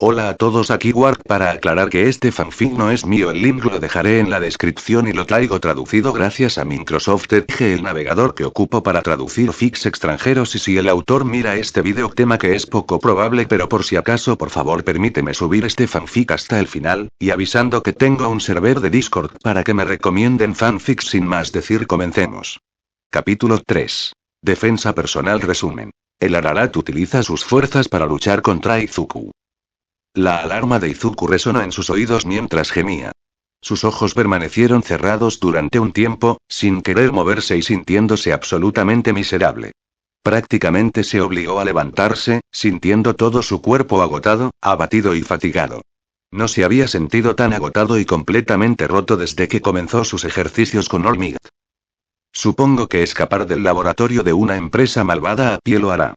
Hola a todos, aquí Warp para aclarar que este fanfic no es mío, el link lo dejaré en la descripción y lo traigo traducido gracias a Microsoft Edge, el navegador que ocupo para traducir fics extranjeros, y si el autor mira este video, tema que es poco probable, pero por si acaso por favor permíteme subir este fanfic hasta el final, y avisando que tengo un server de Discord para que me recomienden fanfics. Sin más decir, comencemos. Capítulo 3. Defensa personal. Resumen. El Ararat utiliza sus fuerzas para luchar contra Izuku. La alarma de Izuku resonó en sus oídos mientras gemía. Sus ojos permanecieron cerrados durante un tiempo, sin querer moverse y sintiéndose absolutamente miserable. Prácticamente se obligó a levantarse, sintiendo todo su cuerpo agotado, abatido y fatigado. No se había sentido tan agotado y completamente roto desde que comenzó sus ejercicios con All Might. Supongo que escapar del laboratorio de una empresa malvada a pie lo hará.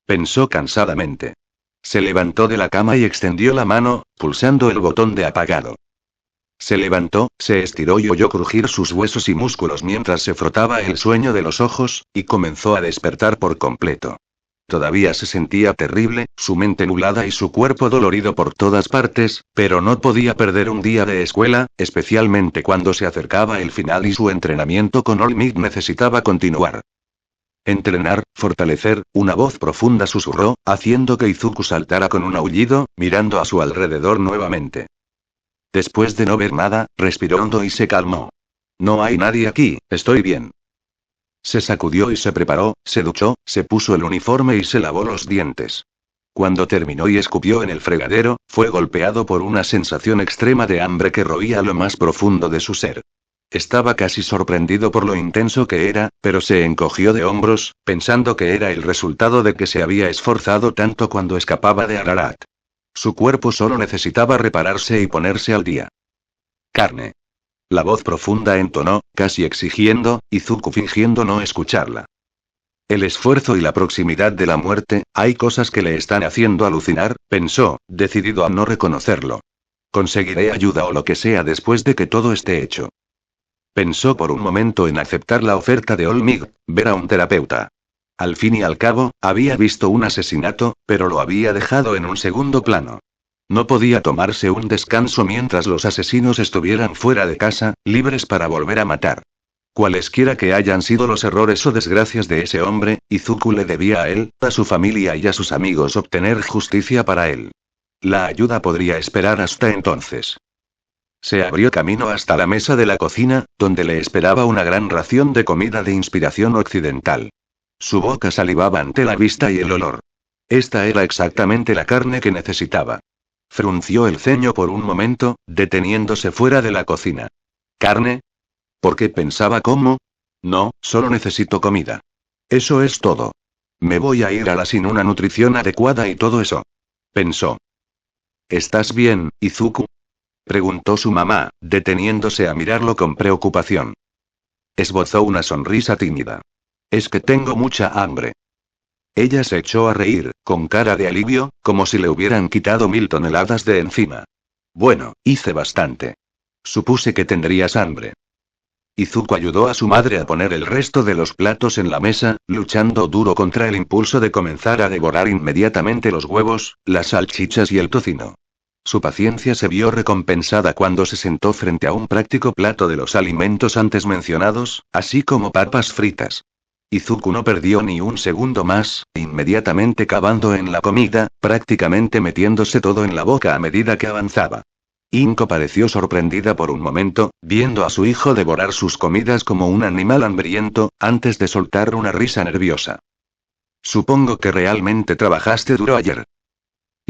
Pensó cansadamente. Se levantó de la cama y extendió la mano, pulsando el botón de apagado. Se levantó, se estiró y oyó crujir sus huesos y músculos mientras se frotaba el sueño de los ojos, y comenzó a despertar por completo. Todavía se sentía terrible, su mente nublada y su cuerpo dolorido por todas partes, pero no podía perder un día de escuela, especialmente cuando se acercaba el final y su entrenamiento con All Might necesitaba continuar. Entrenar, fortalecer, una voz profunda susurró, haciendo que Izuku saltara con un aullido, mirando a su alrededor nuevamente. Después de no ver nada, respiró hondo y se calmó. No hay nadie aquí, estoy bien. Se sacudió y se preparó, se duchó, se puso el uniforme y se lavó los dientes. Cuando terminó y escupió en el fregadero, fue golpeado por una sensación extrema de hambre que roía lo más profundo de su ser. Estaba casi sorprendido por lo intenso que era, pero se encogió de hombros, pensando que era el resultado de que se había esforzado tanto cuando escapaba de Ararat. Su cuerpo solo necesitaba repararse y ponerse al día. Carne. La voz profunda entonó, casi exigiendo, Izuku fingiendo no escucharla. El esfuerzo y la proximidad de la muerte, hay cosas que le están haciendo alucinar, pensó, decidido a no reconocerlo. Conseguiré ayuda o lo que sea después de que todo esté hecho. Pensó por un momento en aceptar la oferta de All Might, ver a un terapeuta. Al fin y al cabo, había visto un asesinato, pero lo había dejado en un segundo plano. No podía tomarse un descanso mientras los asesinos estuvieran fuera de casa, libres para volver a matar. Cualesquiera que hayan sido los errores o desgracias de ese hombre, Izuku le debía a él, a su familia y a sus amigos obtener justicia para él. La ayuda podría esperar hasta entonces. Se abrió camino hasta la mesa de la cocina, donde le esperaba una gran ración de comida de inspiración occidental. Su boca salivaba ante la vista y el olor. Esta era exactamente la carne que necesitaba. Frunció el ceño por un momento, deteniéndose fuera de la cocina. ¿Carne? ¿Por qué pensaba cómo? No, solo necesito comida. Eso es todo. Me voy a ir a la sin una nutrición adecuada y todo eso. Pensó. ¿Estás bien, Izuku? Preguntó su mamá, deteniéndose a mirarlo con preocupación. Esbozó una sonrisa tímida. Es que tengo mucha hambre. Ella se echó a reír, con cara de alivio, como si le hubieran quitado 1000 toneladas de encima. Bueno, hice bastante. Supuse que tendrías hambre. Izuku ayudó a su madre a poner el resto de los platos en la mesa, luchando duro contra el impulso de comenzar a devorar inmediatamente los huevos, las salchichas y el tocino. Su paciencia se vio recompensada cuando se sentó frente a un práctico plato de los alimentos antes mencionados, así como papas fritas. Izuku no perdió ni un segundo más, inmediatamente cavando en la comida, prácticamente metiéndose todo en la boca a medida que avanzaba. Inko pareció sorprendida por un momento, viendo a su hijo devorar sus comidas como un animal hambriento, antes de soltar una risa nerviosa. Supongo que realmente trabajaste duro ayer.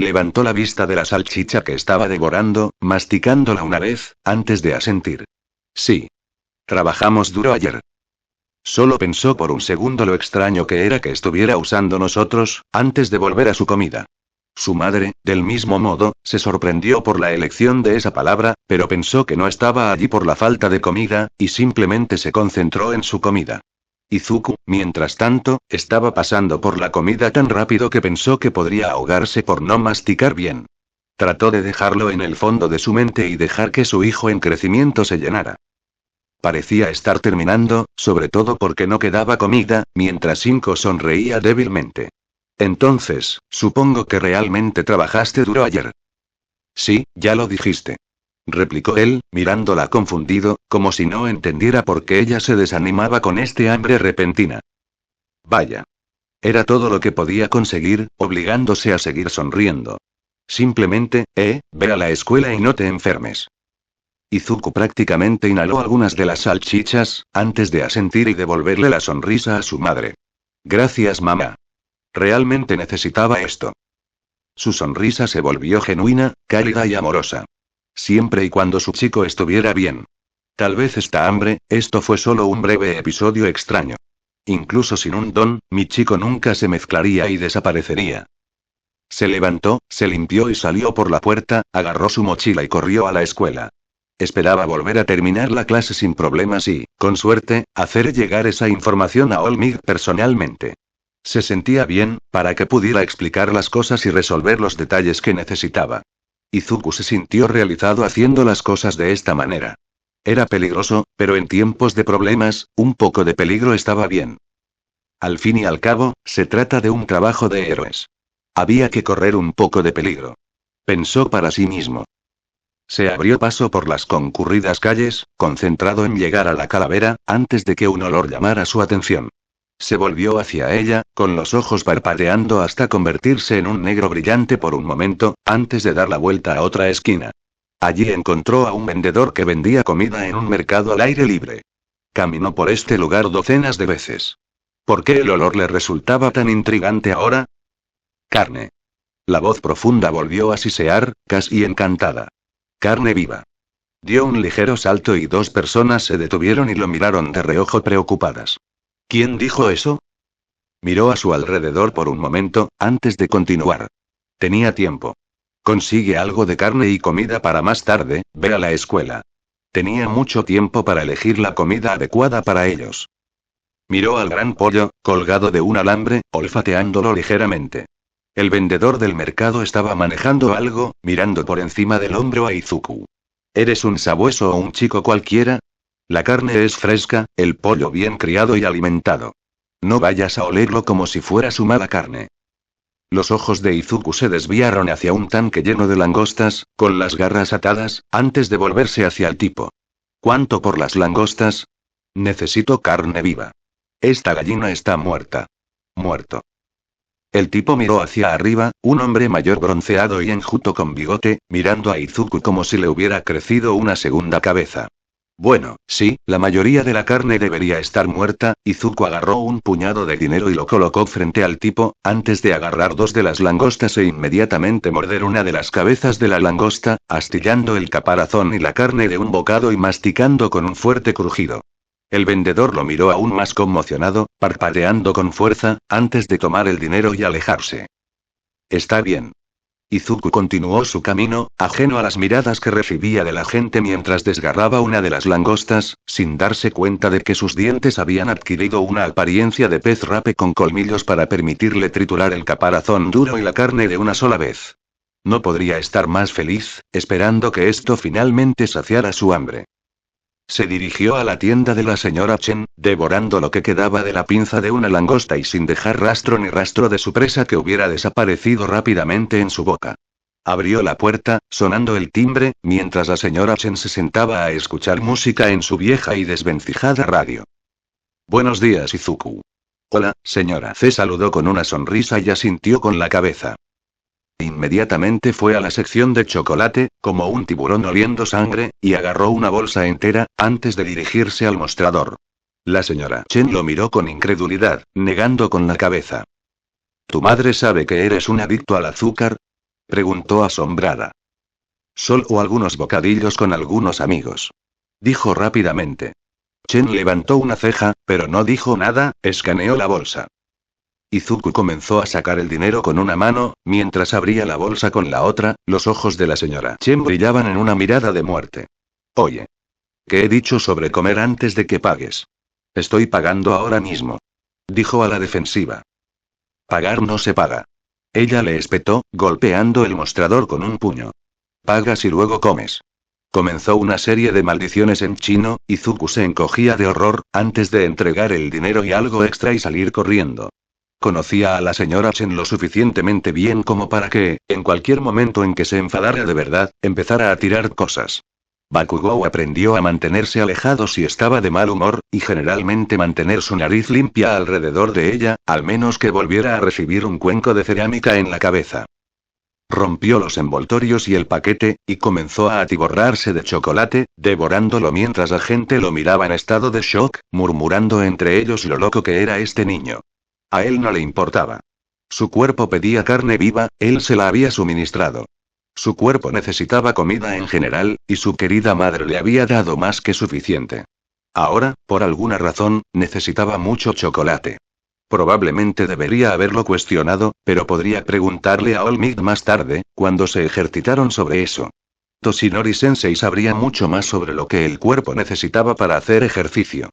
Levantó la vista de la salchicha que estaba devorando, masticándola una vez, antes de asentir. Sí. Trabajamos duro ayer. Solo pensó por un segundo lo extraño que era que estuviera usando nosotros, antes de volver a su comida. Su madre, del mismo modo, se sorprendió por la elección de esa palabra, pero pensó que no estaba allí por la falta de comida, y simplemente se concentró en su comida. Izuku, mientras tanto, estaba pasando por la comida tan rápido que pensó que podría ahogarse por no masticar bien. Trató de dejarlo en el fondo de su mente y dejar que su hijo en crecimiento se llenara. Parecía estar terminando, sobre todo porque no quedaba comida, mientras Inko sonreía débilmente. Entonces, supongo que realmente trabajaste duro ayer. Sí, ya lo dijiste. Replicó él, mirándola confundido, como si no entendiera por qué ella se desanimaba con este hambre repentina. Vaya. Era todo lo que podía conseguir, obligándose a seguir sonriendo. Simplemente, ve a la escuela y no te enfermes. Izuku prácticamente inhaló algunas de las salchichas, antes de asentir y devolverle la sonrisa a su madre. Gracias, mamá. Realmente necesitaba esto. Su sonrisa se volvió genuina, cálida y amorosa. Siempre y cuando su chico estuviera bien. Tal vez esta hambre, esto fue solo un breve episodio extraño. Incluso sin un don, mi chico nunca se mezclaría y desaparecería. Se levantó, se limpió y salió por la puerta, agarró su mochila y corrió a la escuela. Esperaba volver a terminar la clase sin problemas y, con suerte, hacer llegar esa información a Olmig personalmente. Se sentía bien, para que pudiera explicar las cosas y resolver los detalles que necesitaba. Izuku se sintió realizado haciendo las cosas de esta manera. Era peligroso, pero en tiempos de problemas, un poco de peligro estaba bien. Al fin y al cabo, se trata de un trabajo de héroes. Había que correr un poco de peligro. Pensó para sí mismo. Se abrió paso por las concurridas calles, concentrado en llegar a la calavera, antes de que un olor llamara su atención. Se volvió hacia ella, con los ojos parpadeando hasta convertirse en un negro brillante por un momento, antes de dar la vuelta a otra esquina. Allí encontró a un vendedor que vendía comida en un mercado al aire libre. Caminó por este lugar docenas de veces. ¿Por qué el olor le resultaba tan intrigante ahora? Carne. La voz profunda volvió a sisear, casi encantada. Carne viva. Dio un ligero salto y dos personas se detuvieron y lo miraron de reojo preocupadas. ¿Quién dijo eso? Miró a su alrededor por un momento, antes de continuar. Tenía tiempo. Consigue algo de carne y comida para más tarde, ve a la escuela. Tenía mucho tiempo para elegir la comida adecuada para ellos. Miró al gran pollo, colgado de un alambre, olfateándolo ligeramente. El vendedor del mercado estaba manejando algo, mirando por encima del hombro a Izuku. ¿Eres un sabueso o un chico cualquiera? La carne es fresca, el pollo bien criado y alimentado. No vayas a olerlo como si fuera su mala carne. Los ojos de Izuku se desviaron hacia un tanque lleno de langostas, con las garras atadas, antes de volverse hacia el tipo. ¿Cuánto por las langostas? Necesito carne viva. Esta gallina está muerta. Muerto. El tipo miró hacia arriba, un hombre mayor bronceado y enjuto con bigote, mirando a Izuku como si le hubiera crecido una segunda cabeza. Bueno, sí, la mayoría de la carne debería estar muerta. Izuku agarró un puñado de dinero y lo colocó frente al tipo, antes de agarrar dos de las langostas e inmediatamente morder una de las cabezas de la langosta, astillando el caparazón y la carne de un bocado y masticando con un fuerte crujido. El vendedor lo miró aún más conmocionado, parpadeando con fuerza, antes de tomar el dinero y alejarse. Está bien. Izuku continuó su camino, ajeno a las miradas que recibía de la gente mientras desgarraba una de las langostas, sin darse cuenta de que sus dientes habían adquirido una apariencia de pez rape con colmillos para permitirle triturar el caparazón duro y la carne de una sola vez. No podría estar más feliz, esperando que esto finalmente saciara su hambre. Se dirigió a la tienda de la señora Chen, devorando lo que quedaba de la pinza de una langosta y sin dejar rastro ni rastro de su presa que hubiera desaparecido rápidamente en su boca. Abrió la puerta, sonando el timbre, mientras la señora Chen se sentaba a escuchar música en su vieja y desvencijada radio. Buenos días, Izuku. Hola, señora. C saludó con una sonrisa y asintió con la cabeza. Inmediatamente fue a la sección de chocolate, como un tiburón oliendo sangre, y agarró una bolsa entera, antes de dirigirse al mostrador. La señora Chen lo miró con incredulidad, negando con la cabeza. ¿Tu madre sabe que eres un adicto al azúcar? Preguntó asombrada. Solo algunos bocadillos con algunos amigos. Dijo rápidamente. Chen levantó una ceja, pero no dijo nada, escaneó la bolsa. Izuku comenzó a sacar el dinero con una mano, mientras abría la bolsa con la otra, los ojos de la señora Chen brillaban en una mirada de muerte. Oye. ¿Qué he dicho sobre comer antes de que pagues? Estoy pagando ahora mismo. Dijo a la defensiva. Pagar no se paga. Ella le espetó, golpeando el mostrador con un puño. Pagas y luego comes. Comenzó una serie de maldiciones en chino, Izuku se encogía de horror, antes de entregar el dinero y algo extra y salir corriendo. Conocía a la señora Chen lo suficientemente bien como para que, en cualquier momento en que se enfadara de verdad, empezara a tirar cosas. Bakugou aprendió a mantenerse alejado si estaba de mal humor, y generalmente mantener su nariz limpia alrededor de ella, al menos que volviera a recibir un cuenco de cerámica en la cabeza. Rompió los envoltorios y el paquete, y comenzó a atiborrarse de chocolate, devorándolo mientras la gente lo miraba en estado de shock, murmurando entre ellos lo loco que era este niño. A él no le importaba. Su cuerpo pedía carne viva, él se la había suministrado. Su cuerpo necesitaba comida en general, y su querida madre le había dado más que suficiente. Ahora, por alguna razón, necesitaba mucho chocolate. Probablemente debería haberlo cuestionado, pero podría preguntarle a Olmid más tarde, cuando se ejercitaron sobre eso. Toshinori-sensei sabría mucho más sobre lo que el cuerpo necesitaba para hacer ejercicio.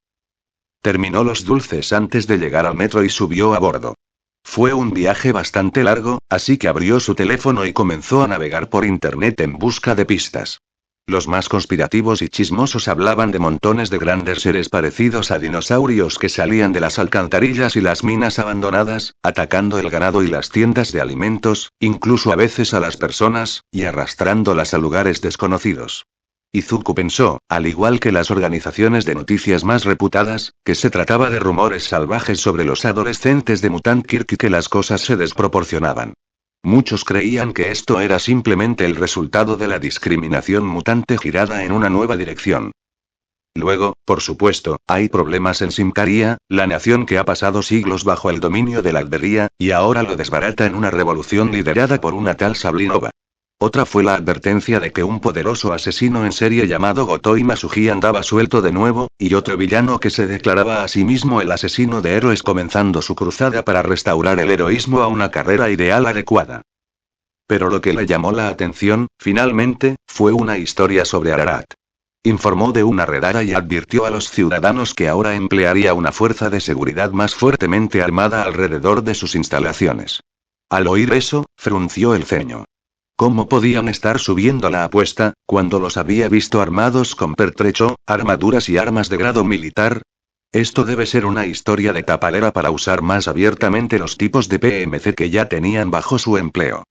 Terminó los dulces antes de llegar al metro y subió a bordo. Fue un viaje bastante largo, así que abrió su teléfono y comenzó a navegar por internet en busca de pistas. Los más conspirativos y chismosos hablaban de montones de grandes seres parecidos a dinosaurios que salían de las alcantarillas y las minas abandonadas, atacando el ganado y las tiendas de alimentos, incluso a veces a las personas, y arrastrándolas a lugares desconocidos. Izuku pensó, al igual que las organizaciones de noticias más reputadas, que se trataba de rumores salvajes sobre los adolescentes de Mutant Kirk y que las cosas se desproporcionaban. Muchos creían que esto era simplemente el resultado de la discriminación mutante girada en una nueva dirección. Luego, por supuesto, hay problemas en Simcaria, la nación que ha pasado siglos bajo el dominio de la Albería, y ahora lo desbarata en una revolución liderada por una tal Sablinova. Otra fue la advertencia de que un poderoso asesino en serie llamado Gotoi Masuji andaba suelto de nuevo, y otro villano que se declaraba a sí mismo el asesino de héroes comenzando su cruzada para restaurar el heroísmo a una carrera ideal adecuada. Pero lo que le llamó la atención, finalmente, fue una historia sobre Ararat. Informó de una redada y advirtió a los ciudadanos que ahora emplearía una fuerza de seguridad más fuertemente armada alrededor de sus instalaciones. Al oír eso, frunció el ceño. ¿Cómo podían estar subiendo la apuesta, cuando los había visto armados con pertrecho, armaduras y armas de grado militar? Esto debe ser una historia de tapadera para usar más abiertamente los tipos de PMC que ya tenían bajo su empleo.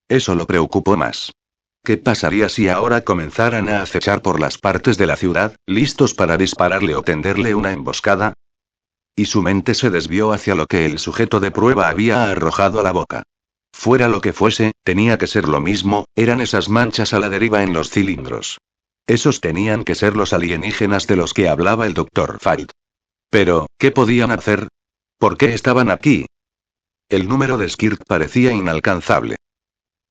Eso lo preocupó más. ¿Qué pasaría si ahora comenzaran a acechar por las partes de la ciudad, listos para dispararle o tenderle una emboscada? Y su mente se desvió hacia lo que el sujeto de prueba había arrojado a la boca. Fuera lo que fuese, tenía que ser lo mismo, eran esas manchas a la deriva en los cilindros. Esos tenían que ser los alienígenas de los que hablaba el Dr. Fight. Pero, ¿qué podían hacer? ¿Por qué estaban aquí? El número de Skirk parecía inalcanzable.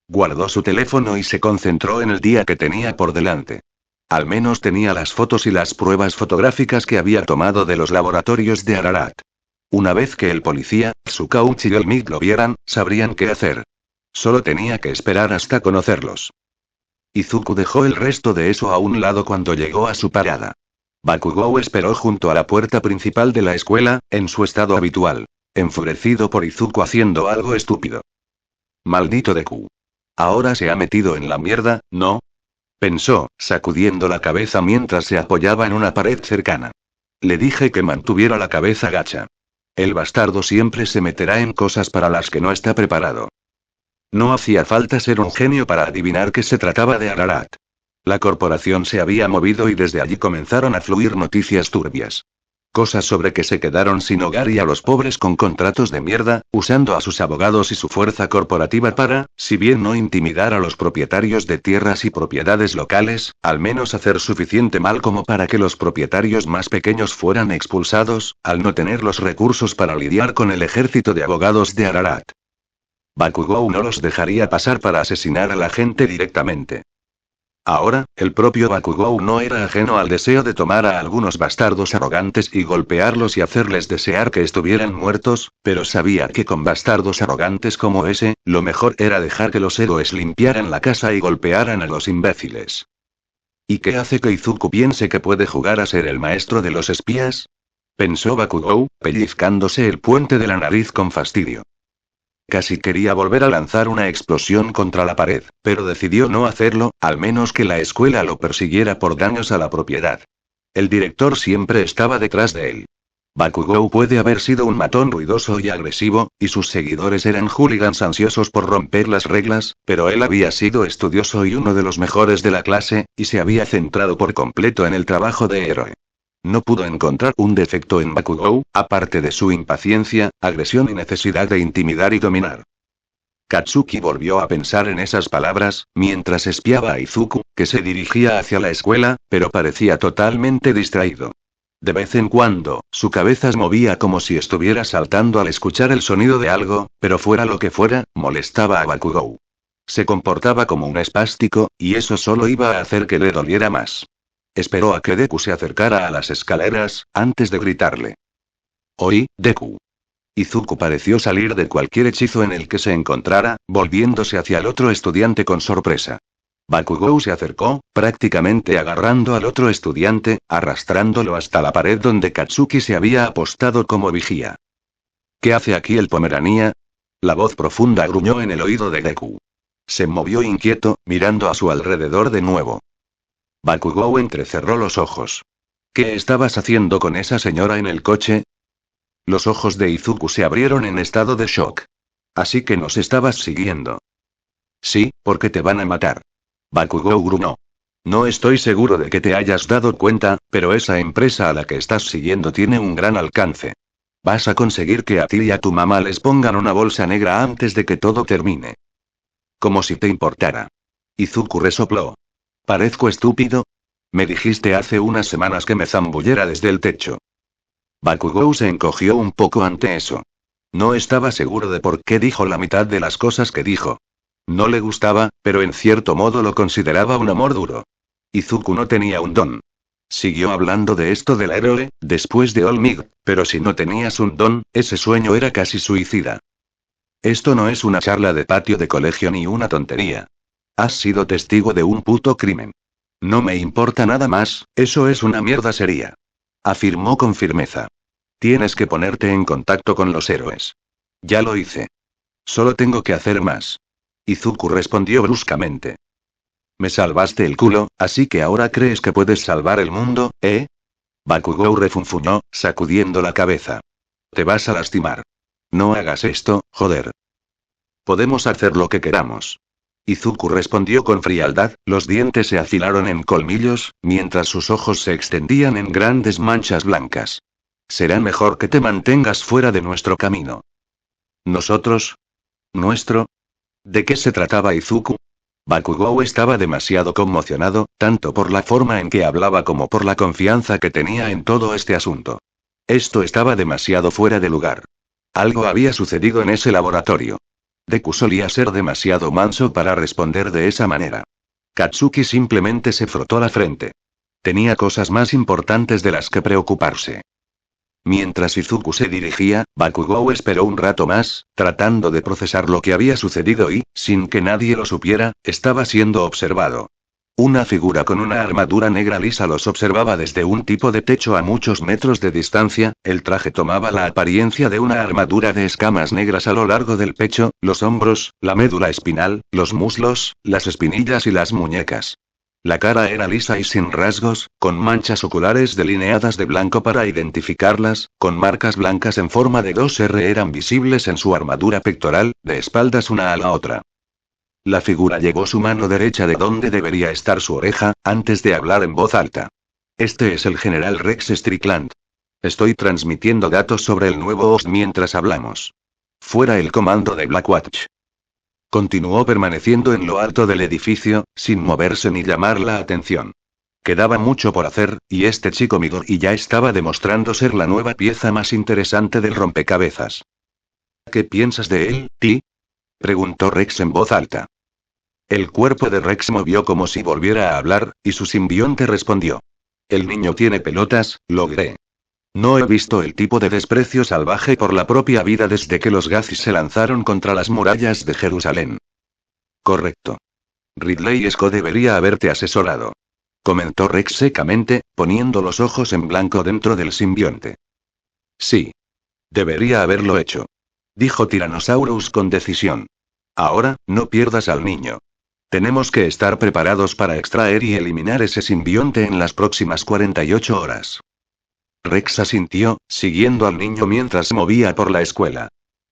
Guardó su teléfono y se concentró en el día que tenía por delante. Al menos tenía las fotos y las pruebas fotográficas que había tomado de los laboratorios de Ararat. Una vez que el policía, Tsukauchi y el MIG lo vieran, sabrían qué hacer. Solo tenía que esperar hasta conocerlos. Izuku dejó el resto de eso a un lado cuando llegó a su parada. Bakugou esperó junto a la puerta principal de la escuela, en su estado habitual, enfurecido por Izuku haciendo algo estúpido. Maldito Deku. Ahora se ha metido en la mierda, ¿no? Pensó, sacudiendo la cabeza mientras se apoyaba en una pared cercana. Le dije que mantuviera la cabeza gacha. El bastardo siempre se meterá en cosas para las que no está preparado. No hacía falta ser un genio para adivinar que se trataba de Ararat. La corporación se había movido y desde allí comenzaron a fluir noticias turbias. Cosas sobre que se quedaron sin hogar y a los pobres con contratos de mierda, usando a sus abogados y su fuerza corporativa para, si bien no intimidar a los propietarios de tierras y propiedades locales, al menos hacer suficiente mal como para que los propietarios más pequeños fueran expulsados, al no tener los recursos para lidiar con el ejército de abogados de Ararat. Bakugou no los dejaría pasar para asesinar a la gente directamente. Ahora, el propio Bakugou no era ajeno al deseo de tomar a algunos bastardos arrogantes y golpearlos y hacerles desear que estuvieran muertos, pero sabía que con bastardos arrogantes como ese, lo mejor era dejar que los héroes limpiaran la casa y golpearan a los imbéciles. ¿Y qué hace que Izuku piense que puede jugar a ser el maestro de los espías? Pensó Bakugou, pellizcándose el puente de la nariz con fastidio. Casi quería volver a lanzar una explosión contra la pared, pero decidió no hacerlo, al menos que la escuela lo persiguiera por daños a la propiedad. El director siempre estaba detrás de él. Bakugou puede haber sido un matón ruidoso y agresivo, y sus seguidores eran hooligans ansiosos por romper las reglas, pero él había sido estudioso y uno de los mejores de la clase, y se había centrado por completo en el trabajo de héroe. No pudo encontrar un defecto en Bakugou, aparte de su impaciencia, agresión y necesidad de intimidar y dominar. Katsuki volvió a pensar en esas palabras, mientras espiaba a Izuku, que se dirigía hacia la escuela, pero parecía totalmente distraído. De vez en cuando, su cabeza se movía como si estuviera saltando al escuchar el sonido de algo, pero fuera lo que fuera, molestaba a Bakugou. Se comportaba como un espástico, y eso solo iba a hacer que le doliera más. Esperó a que Deku se acercara a las escaleras, antes de gritarle. «Oi, Deku». Izuku pareció salir de cualquier hechizo en el que se encontrara, volviéndose hacia el otro estudiante con sorpresa. Bakugou se acercó, prácticamente agarrando al otro estudiante, arrastrándolo hasta la pared donde Katsuki se había apostado como vigía. «¿Qué hace aquí el Pomerania?» La voz profunda gruñó en el oído de Deku. Se movió inquieto, mirando a su alrededor de nuevo. Bakugou entrecerró los ojos. «¿Qué estabas haciendo con esa señora en el coche?» Los ojos de Izuku se abrieron en estado de shock. «Así que nos estabas siguiendo». «Sí, porque te van a matar». Bakugou gruñó. «No estoy seguro de que te hayas dado cuenta, pero esa empresa a la que estás siguiendo tiene un gran alcance. Vas a conseguir que a ti y a tu mamá les pongan una bolsa negra antes de que todo termine». «Como si te importara». Izuku resopló. «¿Parezco estúpido? Me dijiste hace unas semanas que me zambullera desde el techo». Bakugou se encogió un poco ante eso. No estaba seguro de por qué dijo la mitad de las cosas que dijo. No le gustaba, pero en cierto modo lo consideraba un amor duro. Izuku no tenía un don. Siguió hablando de esto del héroe, después de All Might, pero si no tenías un don, ese sueño era casi suicida. Esto no es una charla de patio de colegio ni una tontería. Has sido testigo de un puto crimen. No me importa nada más, eso es una mierda seria. Afirmó con firmeza. Tienes que ponerte en contacto con los héroes. Ya lo hice. Solo tengo que hacer más. Izuku respondió bruscamente. Me salvaste el culo, así que ahora crees que puedes salvar el mundo, ¿eh? Bakugou refunfuñó, sacudiendo la cabeza. Te vas a lastimar. No hagas esto, joder. Podemos hacer lo que queramos. Izuku respondió con frialdad, los dientes se afilaron en colmillos, mientras sus ojos se extendían en grandes manchas blancas. Será mejor que te mantengas fuera de nuestro camino. ¿Nosotros? ¿Nuestro? ¿De qué se trataba Izuku? Bakugou estaba demasiado conmocionado, tanto por la forma en que hablaba como por la confianza que tenía en todo este asunto. Esto estaba demasiado fuera de lugar. Algo había sucedido en ese laboratorio. Deku solía ser demasiado manso para responder de esa manera. Katsuki simplemente se frotó la frente. Tenía cosas más importantes de las que preocuparse. Mientras Izuku se dirigía, Bakugou esperó un rato más, tratando de procesar lo que había sucedido y, sin que nadie lo supiera, estaba siendo observado. Una figura con una armadura negra lisa los observaba desde un tipo de techo a muchos metros de distancia, el traje tomaba la apariencia de una armadura de escamas negras a lo largo del pecho, los hombros, la médula espinal, los muslos, las espinillas y las muñecas. La cara era lisa y sin rasgos, con manchas oculares delineadas de blanco para identificarlas, con marcas blancas en forma de 2R eran visibles en su armadura pectoral, de espaldas una a la otra. La figura llevó su mano derecha de donde debería estar su oreja, antes de hablar en voz alta. Este es el general Rex Strickland. Estoy transmitiendo datos sobre el nuevo host mientras hablamos. Fuera el comando de Blackwatch. Continuó permaneciendo en lo alto del edificio, sin moverse ni llamar la atención. Quedaba mucho por hacer, y este chico Midori ya estaba demostrando ser la nueva pieza más interesante del rompecabezas. ¿Qué piensas de él, Ti? Preguntó Rex en voz alta. El cuerpo de Rex movió como si volviera a hablar, y su simbionte respondió. El niño tiene pelotas, logré. No he visto el tipo de desprecio salvaje por la propia vida desde que los Gazis se lanzaron contra las murallas de Jerusalén. Correcto. Ridley Scott debería haberte asesorado. Comentó Rex secamente, poniendo los ojos en blanco dentro del simbionte. Sí. Debería haberlo hecho. Dijo Tyrannosaurus con decisión. Ahora, no pierdas al niño. Tenemos que estar preparados para extraer y eliminar ese simbionte en las próximas 48 horas. Rex asintió, siguiendo al niño mientras se movía por la escuela.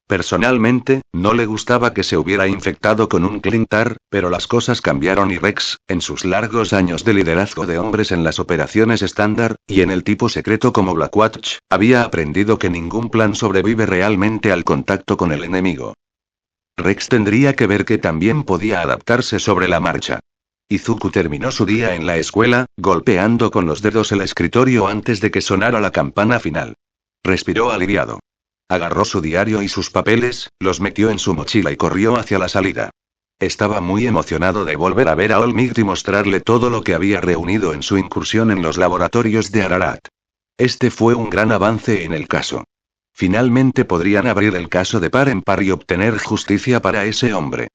Personalmente, no le gustaba que se hubiera infectado con un Clintar, pero las cosas cambiaron y Rex, en sus largos años de liderazgo de hombres en las operaciones estándar, y en el tipo secreto como Blackwatch, había aprendido que ningún plan sobrevive realmente al contacto con el enemigo. Rex tendría que ver que también podía adaptarse sobre la marcha. Izuku terminó su día en la escuela, golpeando con los dedos el escritorio antes de que sonara la campana final. Respiró aliviado. Agarró su diario y sus papeles, los metió en su mochila y corrió hacia la salida. Estaba muy emocionado de volver a ver a Olmigt y mostrarle todo lo que había reunido en su incursión en los laboratorios de Ararat. Este fue un gran avance en el caso. Finalmente podrían abrir el caso de par en par y obtener justicia para ese hombre.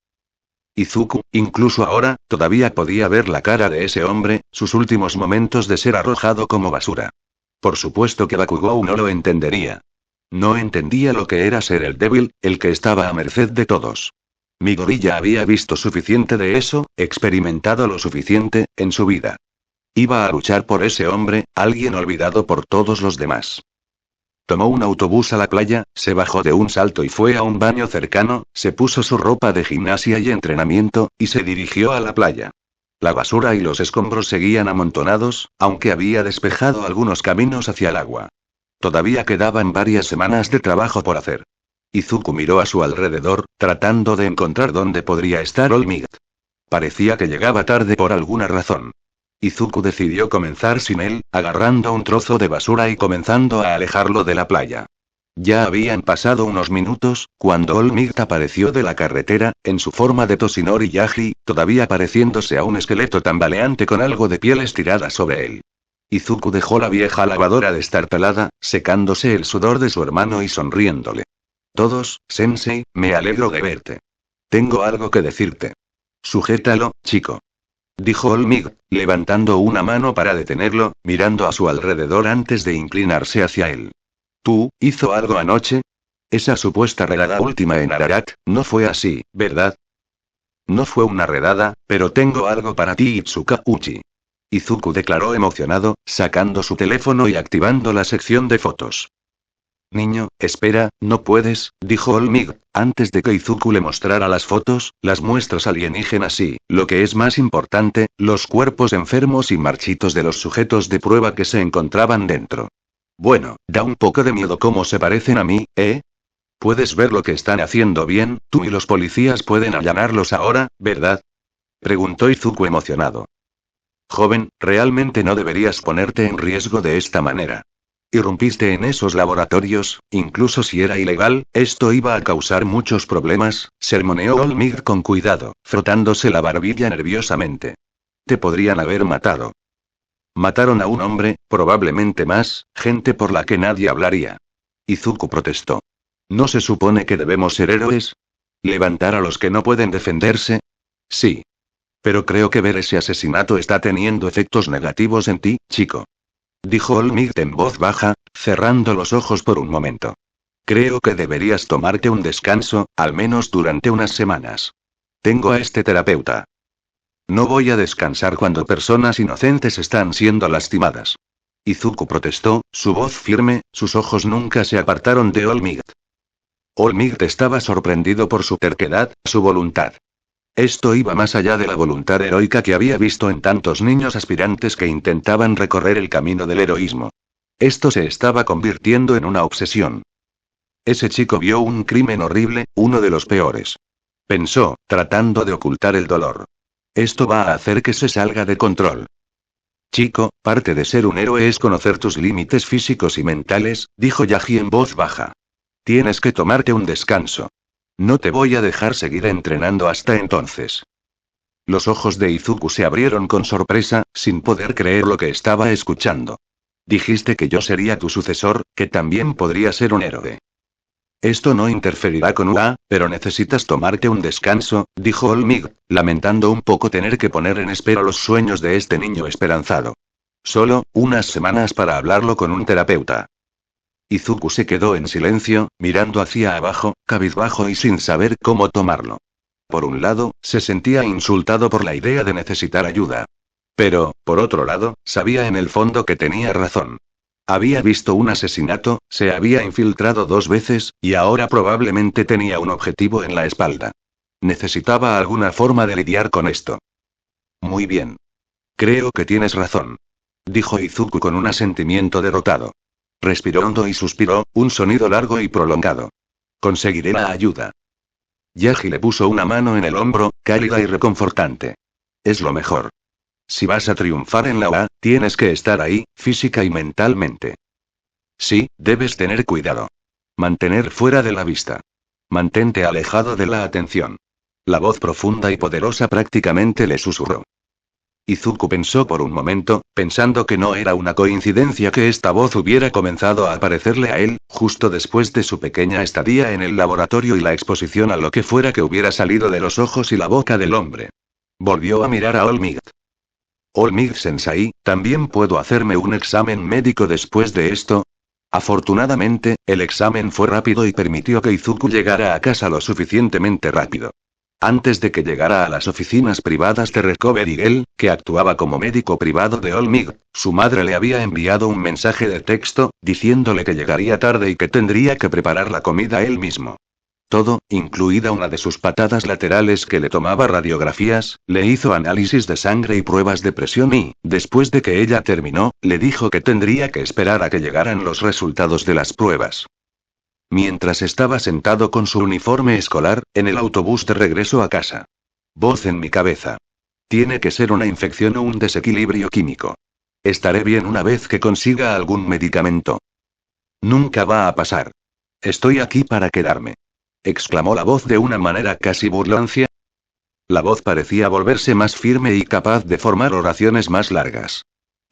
Izuku, incluso ahora, todavía podía ver la cara de ese hombre, sus últimos momentos de ser arrojado como basura. Por supuesto que Bakugou no lo entendería. No entendía lo que era ser el débil, el que estaba a merced de todos. Midori ya había visto suficiente de eso, experimentado lo suficiente, en su vida. Iba a luchar por ese hombre, alguien olvidado por todos los demás. Tomó un autobús a la playa, se bajó de un salto y fue a un baño cercano, se puso su ropa de gimnasia y entrenamiento, y se dirigió a la playa. La basura y los escombros seguían amontonados, aunque había despejado algunos caminos hacia el agua. Todavía quedaban varias semanas de trabajo por hacer. Izuku miró a su alrededor, tratando de encontrar dónde podría estar Olmigt. Parecía que llegaba tarde por alguna razón. Izuku decidió comenzar sin él, agarrando un trozo de basura y comenzando a alejarlo de la playa. Ya habían pasado unos minutos, cuando Olmigt apareció de la carretera, en su forma de Toshinori Yaji, todavía pareciéndose a un esqueleto tambaleante con algo de piel estirada sobre él. Izuku dejó la vieja lavadora destartalada, secándose el sudor de su hermano y sonriéndole. Todos, Sensei, me alegro de verte. Tengo algo que decirte. Sujétalo, chico. Dijo Olmigt, levantando una mano para detenerlo, mirando a su alrededor antes de inclinarse hacia él. ¿Tú, hizo algo anoche? Esa supuesta redada última en Ararat, no fue así, ¿verdad? No fue una redada, pero tengo algo para ti, Itsuka Uchi. Izuku declaró emocionado, sacando su teléfono y activando la sección de fotos. Niño, espera, no puedes, dijo Olmigt, antes de que Izuku le mostrara las fotos, las muestras alienígenas y, lo que es más importante, los cuerpos enfermos y marchitos de los sujetos de prueba que se encontraban dentro. Bueno, da un poco de miedo cómo se parecen a mí, ¿eh? Puedes ver lo que están haciendo bien, tú y los policías pueden allanarlos ahora, ¿verdad? Preguntó Izuku emocionado. Joven, realmente no deberías ponerte en riesgo de esta manera. Irrumpiste en esos laboratorios, incluso si era ilegal, esto iba a causar muchos problemas, sermoneó Olmigt con cuidado, frotándose la barbilla nerviosamente. Te podrían haber matado. Mataron a un hombre, probablemente más, gente por la que nadie hablaría. Izuku protestó. ¿No se supone que debemos ser héroes? ¿Levantar a los que no pueden defenderse? Sí. Pero creo que ver ese asesinato está teniendo efectos negativos en ti, chico. Dijo Olmigt en voz baja, cerrando los ojos por un momento. Creo que deberías tomarte un descanso, al menos durante unas semanas. Tengo a este terapeuta. No voy a descansar cuando personas inocentes están siendo lastimadas. Izuku protestó, su voz firme, sus ojos nunca se apartaron de Olmigt. Olmigt estaba sorprendido por su terquedad, su voluntad. Esto iba más allá de la voluntad heroica que había visto en tantos niños aspirantes que intentaban recorrer el camino del heroísmo. Esto se estaba convirtiendo en una obsesión. Ese chico vio un crimen horrible, uno de los peores. Pensó, tratando de ocultar el dolor. Esto va a hacer que se salga de control. Chico, parte de ser un héroe es conocer tus límites físicos y mentales, dijo Yaji en voz baja. Tienes que tomarte un descanso. No te voy a dejar seguir entrenando hasta entonces. Los ojos de Izuku se abrieron con sorpresa, sin poder creer lo que estaba escuchando. Dijiste que yo sería tu sucesor, que también podría ser un héroe. Esto no interferirá con UA, pero necesitas tomarte un descanso, dijo Olmigt, lamentando un poco tener que poner en espera los sueños de este niño esperanzado. Solo, unas semanas para hablarlo con un terapeuta. Izuku se quedó en silencio, mirando hacia abajo, cabizbajo y sin saber cómo tomarlo. Por un lado, se sentía insultado por la idea de necesitar ayuda. Pero, por otro lado, sabía en el fondo que tenía razón. Había visto un asesinato, se había infiltrado 2 veces, y ahora probablemente tenía un objetivo en la espalda. Necesitaba alguna forma de lidiar con esto. Muy bien. Creo que tienes razón, dijo Izuku con un asentimiento derrotado. Respiró hondo y suspiró, un sonido largo y prolongado. Conseguiré la ayuda. Yagi le puso una mano en el hombro, cálida y reconfortante. Es lo mejor. Si vas a triunfar en la OA, tienes que estar ahí, física y mentalmente. Sí, debes tener cuidado. Mantener fuera de la vista. Mantente alejado de la atención. La voz profunda y poderosa prácticamente le susurró. Izuku pensó por un momento, pensando que no era una coincidencia que esta voz hubiera comenzado a aparecerle a él, justo después de su pequeña estadía en el laboratorio y la exposición a lo que fuera que hubiera salido de los ojos y la boca del hombre. Volvió a mirar a All Might. All Might Sensei, ¿también puedo hacerme un examen médico después de esto? Afortunadamente, el examen fue rápido y permitió que Izuku llegara a casa lo suficientemente rápido. Antes de que llegara a las oficinas privadas de Recovery Girl, que actuaba como médico privado de All Might, su madre le había enviado un mensaje de texto, diciéndole que llegaría tarde y que tendría que preparar la comida él mismo. Todo, incluida una de sus patadas laterales que le tomaba radiografías, le hizo análisis de sangre y pruebas de presión y, después de que ella terminó, le dijo que tendría que esperar a que llegaran los resultados de las pruebas. Mientras estaba sentado con su uniforme escolar, en el autobús de regreso a casa. Voz en mi cabeza. Tiene que ser una infección o un desequilibrio químico. Estaré bien una vez que consiga algún medicamento. Nunca va a pasar. Estoy aquí para quedarme. Exclamó la voz de una manera casi burlancia. La voz parecía volverse más firme y capaz de formar oraciones más largas.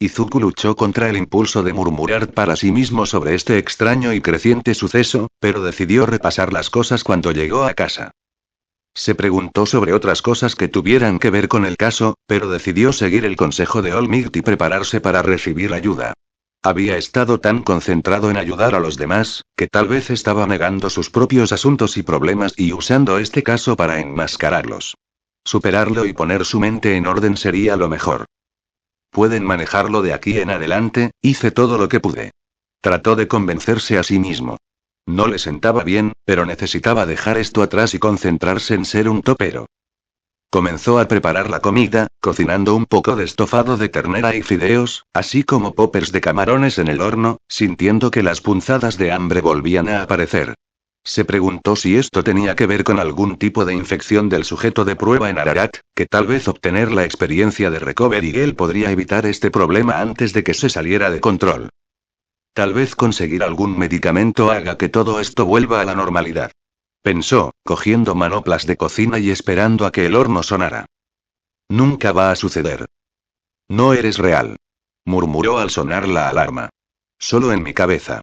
Izuku luchó contra el impulso de murmurar para sí mismo sobre este extraño y creciente suceso, pero decidió repasar las cosas cuando llegó a casa. Se preguntó sobre otras cosas que tuvieran que ver con el caso, pero decidió seguir el consejo de All Might y prepararse para recibir ayuda. Había estado tan concentrado en ayudar a los demás, que tal vez estaba negando sus propios asuntos y problemas y usando este caso para enmascararlos. Superarlo y poner su mente en orden sería lo mejor. Pueden manejarlo de aquí en adelante, hice todo lo que pude. Trató de convencerse a sí mismo. No le sentaba bien, pero necesitaba dejar esto atrás y concentrarse en ser un topero. Comenzó a preparar la comida, cocinando un poco de estofado de ternera y fideos, así como poppers de camarones en el horno, sintiendo que las punzadas de hambre volvían a aparecer. Se preguntó si esto tenía que ver con algún tipo de infección del sujeto de prueba en Ararat, que tal vez obtener la experiencia de Recovery Girl podría evitar este problema antes de que se saliera de control. Tal vez conseguir algún medicamento haga que todo esto vuelva a la normalidad. Pensó, cogiendo manoplas de cocina y esperando a que el horno sonara. Nunca va a suceder. No eres real. Murmuró al sonar la alarma. Solo en mi cabeza.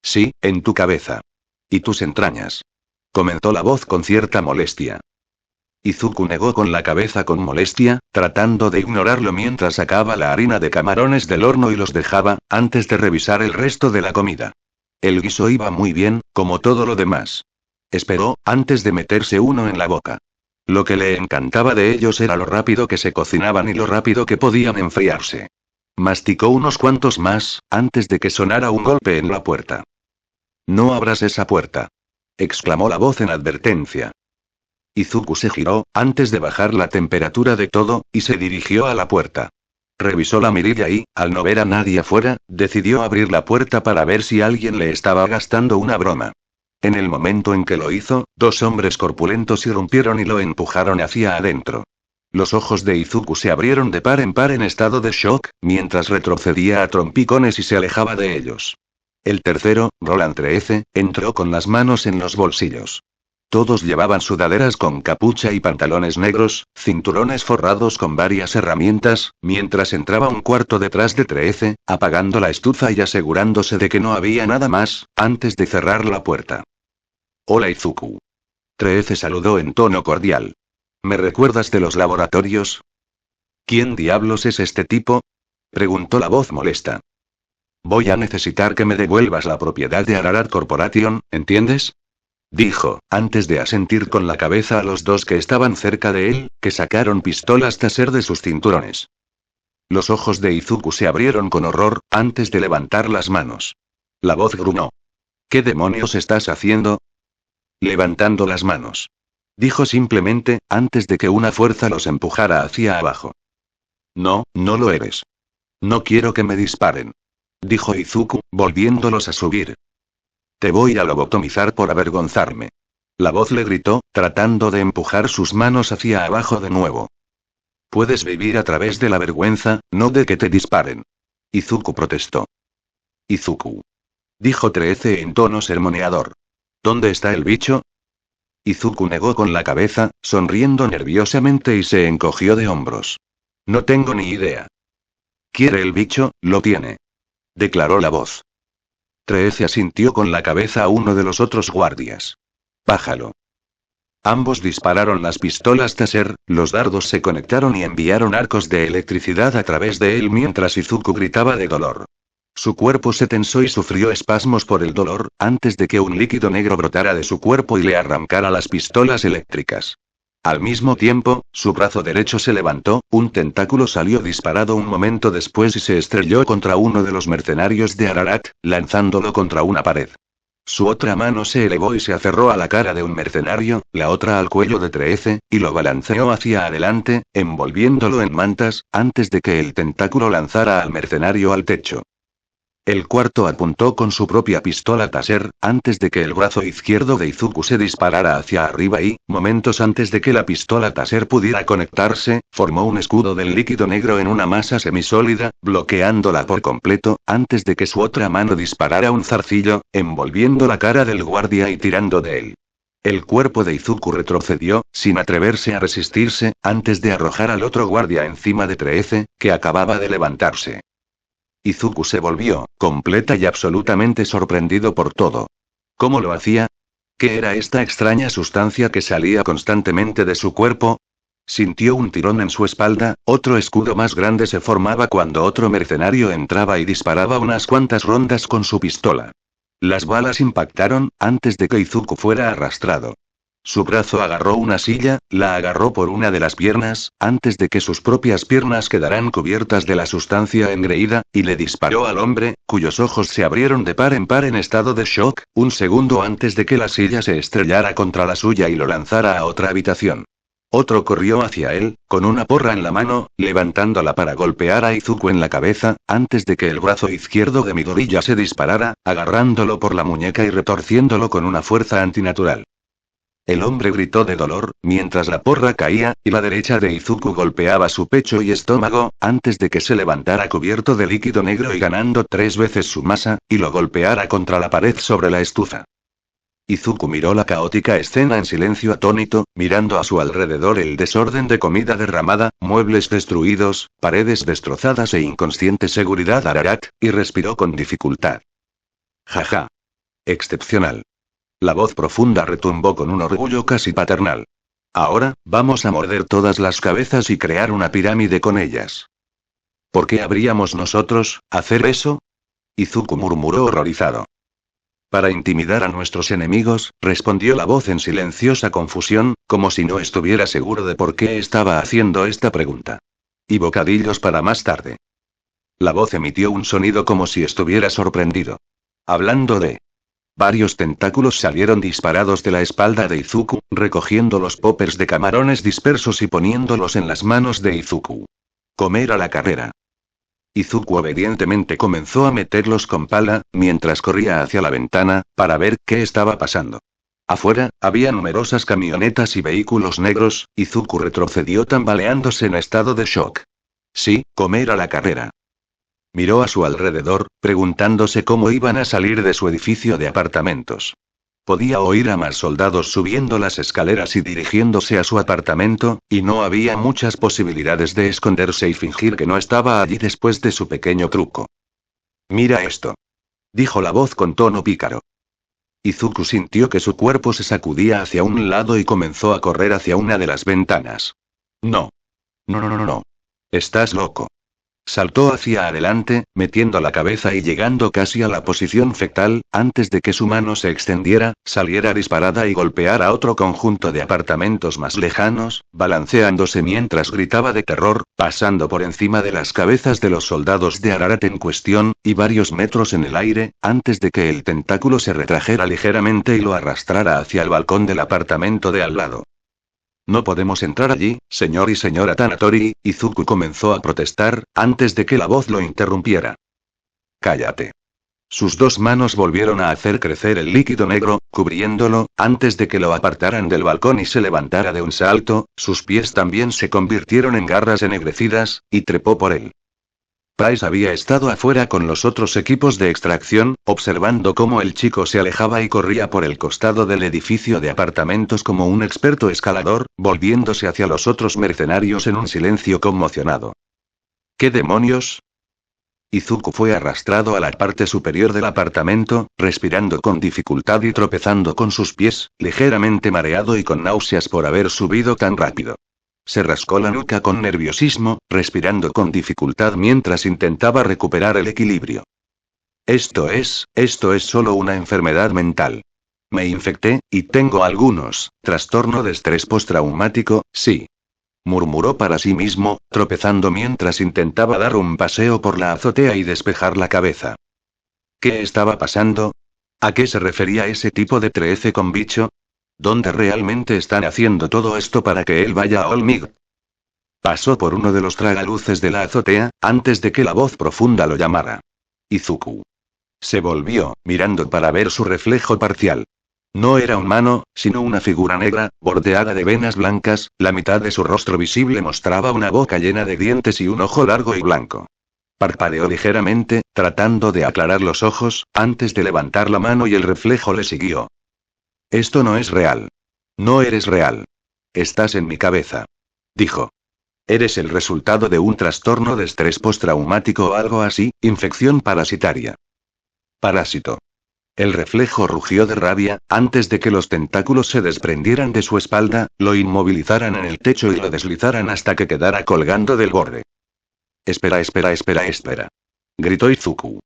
Sí, en tu cabeza. Y tus entrañas. Comentó la voz con cierta molestia. Izuku negó con la cabeza con molestia, tratando de ignorarlo mientras sacaba la harina de camarones del horno y los dejaba, antes de revisar el resto de la comida. El guiso iba muy bien, como todo lo demás. Esperó, antes de meterse uno en la boca. Lo que le encantaba de ellos era lo rápido que se cocinaban y lo rápido que podían enfriarse. Masticó unos cuantos más, antes de que sonara un golpe en la puerta. No abras esa puerta. Exclamó la voz en advertencia. Izuku se giró, antes de bajar la temperatura de todo, y se dirigió a la puerta. Revisó la mirilla y, al no ver a nadie afuera, decidió abrir la puerta para ver si alguien le estaba gastando una broma. En el momento en que lo hizo, 2 hombres corpulentos irrumpieron y lo empujaron hacia adentro. Los ojos de Izuku se abrieron de par en estado de shock, mientras retrocedía a trompicones y se alejaba de ellos. El tercero, Roland 13, entró con las manos en los bolsillos. Todos llevaban sudaderas con capucha y pantalones negros, cinturones forrados con varias herramientas, mientras entraba un cuarto detrás de 13, apagando la estufa y asegurándose de que no había nada más, antes de cerrar la puerta. Hola Izuku. 13 saludó en tono cordial. ¿Me recuerdas de los laboratorios? ¿Quién diablos es este tipo? Preguntó la voz molesta. Voy a necesitar que me devuelvas la propiedad de Ararat Corporation, ¿entiendes? Dijo, antes de asentir con la cabeza a los 2 que estaban cerca de él, que sacaron pistolas taser de sus cinturones. Los ojos de Izuku se abrieron con horror, antes de levantar las manos. La voz gruñó. ¿Qué demonios estás haciendo? Levantando las manos. Dijo simplemente, antes de que una fuerza los empujara hacia abajo. No, no lo eres. No quiero que me disparen. Dijo Izuku, volviéndolos a subir. Te voy a lobotomizar por avergonzarme. La voz le gritó, tratando de empujar sus manos hacia abajo de nuevo. Puedes vivir a través de la vergüenza, no de que te disparen. Izuku protestó. Izuku. Dijo 13 en tono sermoneador. ¿Dónde está el bicho? Izuku negó con la cabeza, sonriendo nerviosamente y se encogió de hombros. No tengo ni idea. ¿Quiere el bicho? Lo tiene. Declaró la voz. 13 asintió con la cabeza a uno de los otros guardias. Pájalo. Ambos dispararon las pistolas Taser, los dardos se conectaron y enviaron arcos de electricidad a través de él mientras Izuku gritaba de dolor. Su cuerpo se tensó y sufrió espasmos por el dolor, antes de que un líquido negro brotara de su cuerpo y le arrancara las pistolas eléctricas. Al mismo tiempo, su brazo derecho se levantó, un tentáculo salió disparado un momento después y se estrelló contra uno de los mercenarios de Ararat, lanzándolo contra una pared. Su otra mano se elevó y se aferró a la cara de un mercenario, la otra al cuello de 13, y lo balanceó hacia adelante, envolviéndolo en mantas, antes de que el tentáculo lanzara al mercenario al techo. El cuarto apuntó con su propia pistola Taser, antes de que el brazo izquierdo de Izuku se disparara hacia arriba y, momentos antes de que la pistola Taser pudiera conectarse, formó un escudo del líquido negro en una masa semisólida, bloqueándola por completo, antes de que su otra mano disparara un zarcillo, envolviendo la cara del guardia y tirando de él. El cuerpo de Izuku retrocedió, sin atreverse a resistirse, antes de arrojar al otro guardia encima de 13, que acababa de levantarse. Izuku se volvió, completa y absolutamente sorprendido por todo. ¿Cómo lo hacía? ¿Qué era esta extraña sustancia que salía constantemente de su cuerpo? Sintió un tirón en su espalda, otro escudo más grande se formaba cuando otro mercenario entraba y disparaba unas cuantas rondas con su pistola. Las balas impactaron, antes de que Izuku fuera arrastrado. Su brazo agarró una silla, la agarró por una de las piernas, antes de que sus propias piernas quedaran cubiertas de la sustancia engreída, y le disparó al hombre, cuyos ojos se abrieron de par en estado de shock, un segundo antes de que la silla se estrellara contra la suya y lo lanzara a otra habitación. Otro corrió hacia él, con una porra en la mano, levantándola para golpear a Izuku en la cabeza, antes de que el brazo izquierdo de Midoriya se disparara, agarrándolo por la muñeca y retorciéndolo con una fuerza antinatural. El hombre gritó de dolor, mientras la porra caía, y la derecha de Izuku golpeaba su pecho y estómago, antes de que se levantara cubierto de líquido negro y ganando 3 veces su masa, y lo golpeara contra la pared sobre la estufa. Izuku miró la caótica escena en silencio atónito, mirando a su alrededor el desorden de comida derramada, muebles destruidos, paredes destrozadas e inconsciente seguridad Ararat, y respiró con dificultad. Jaja. Excepcional. La voz profunda retumbó con un orgullo casi paternal. Ahora, vamos a morder todas las cabezas y crear una pirámide con ellas. ¿Por qué habríamos nosotros hacer eso? Izuku murmuró horrorizado. Para intimidar a nuestros enemigos, respondió la voz en silenciosa confusión, como si no estuviera seguro de por qué estaba haciendo esta pregunta. Y bocadillos para más tarde. La voz emitió un sonido como si estuviera sorprendido. Hablando de... Varios tentáculos salieron disparados de la espalda de Izuku, recogiendo los poppers de camarones dispersos y poniéndolos en las manos de Izuku. Comer a la carrera. Izuku obedientemente comenzó a meterlos con pala, mientras corría hacia la ventana, para ver qué estaba pasando. Afuera, había numerosas camionetas y vehículos negros, Izuku retrocedió tambaleándose en estado de shock. Sí, comer a la carrera. Miró a su alrededor, preguntándose cómo iban a salir de su edificio de apartamentos. Podía oír a más soldados subiendo las escaleras y dirigiéndose a su apartamento, y no había muchas posibilidades de esconderse y fingir que no estaba allí después de su pequeño truco. Mira esto. Dijo la voz con tono pícaro. Izuku sintió que su cuerpo se sacudía hacia un lado y comenzó a correr hacia una de las ventanas. No. No. Estás loco. Saltó hacia adelante, metiendo la cabeza y llegando casi a la posición fetal, antes de que su mano se extendiera, saliera disparada y golpeara otro conjunto de apartamentos más lejanos, balanceándose mientras gritaba de terror, pasando por encima de las cabezas de los soldados de Ararat en cuestión, y varios metros en el aire, antes de que el tentáculo se retrajera ligeramente y lo arrastrara hacia el balcón del apartamento de al lado. No podemos entrar allí, señor y señora Tanatori, Izuku comenzó a protestar, antes de que la voz lo interrumpiera. Cállate. Sus dos manos volvieron a hacer crecer el líquido negro, cubriéndolo, antes de que lo apartaran del balcón y se levantara de un salto, sus pies también se convirtieron en garras ennegrecidas, y trepó por él. Price había estado afuera con los otros equipos de extracción, observando cómo el chico se alejaba y corría por el costado del edificio de apartamentos como un experto escalador, volviéndose hacia los otros mercenarios en un silencio conmocionado. ¿Qué demonios? Izuku fue arrastrado a la parte superior del apartamento, respirando con dificultad y tropezando con sus pies, ligeramente mareado y con náuseas por haber subido tan rápido. Se rascó la nuca con nerviosismo, respirando con dificultad mientras intentaba recuperar el equilibrio. Esto es solo una enfermedad mental. Me infecté, y tengo algunos, trastorno de estrés postraumático, sí. Murmuró para sí mismo, tropezando mientras intentaba dar un paseo por la azotea y despejar la cabeza. ¿Qué estaba pasando? ¿A qué se refería ese tipo de 13 con bicho? ¿Dónde realmente están haciendo todo esto para que él vaya a Olmig? Pasó por uno de los tragaluces de la azotea, antes de que la voz profunda lo llamara. Izuku. Se volvió, mirando para ver su reflejo parcial. No era humano, sino una figura negra, bordeada de venas blancas, la mitad de su rostro visible mostraba una boca llena de dientes y un ojo largo y blanco. Parpadeó ligeramente, tratando de aclarar los ojos, antes de levantar la mano y el reflejo le siguió. Esto no es real. No eres real. Estás en mi cabeza. Dijo. Eres el resultado de un trastorno de estrés postraumático o algo así, infección parasitaria. Parásito. El reflejo rugió de rabia, antes de que los tentáculos se desprendieran de su espalda, lo inmovilizaran en el techo y lo deslizaran hasta que quedara colgando del borde. Espera. Gritó Izuku.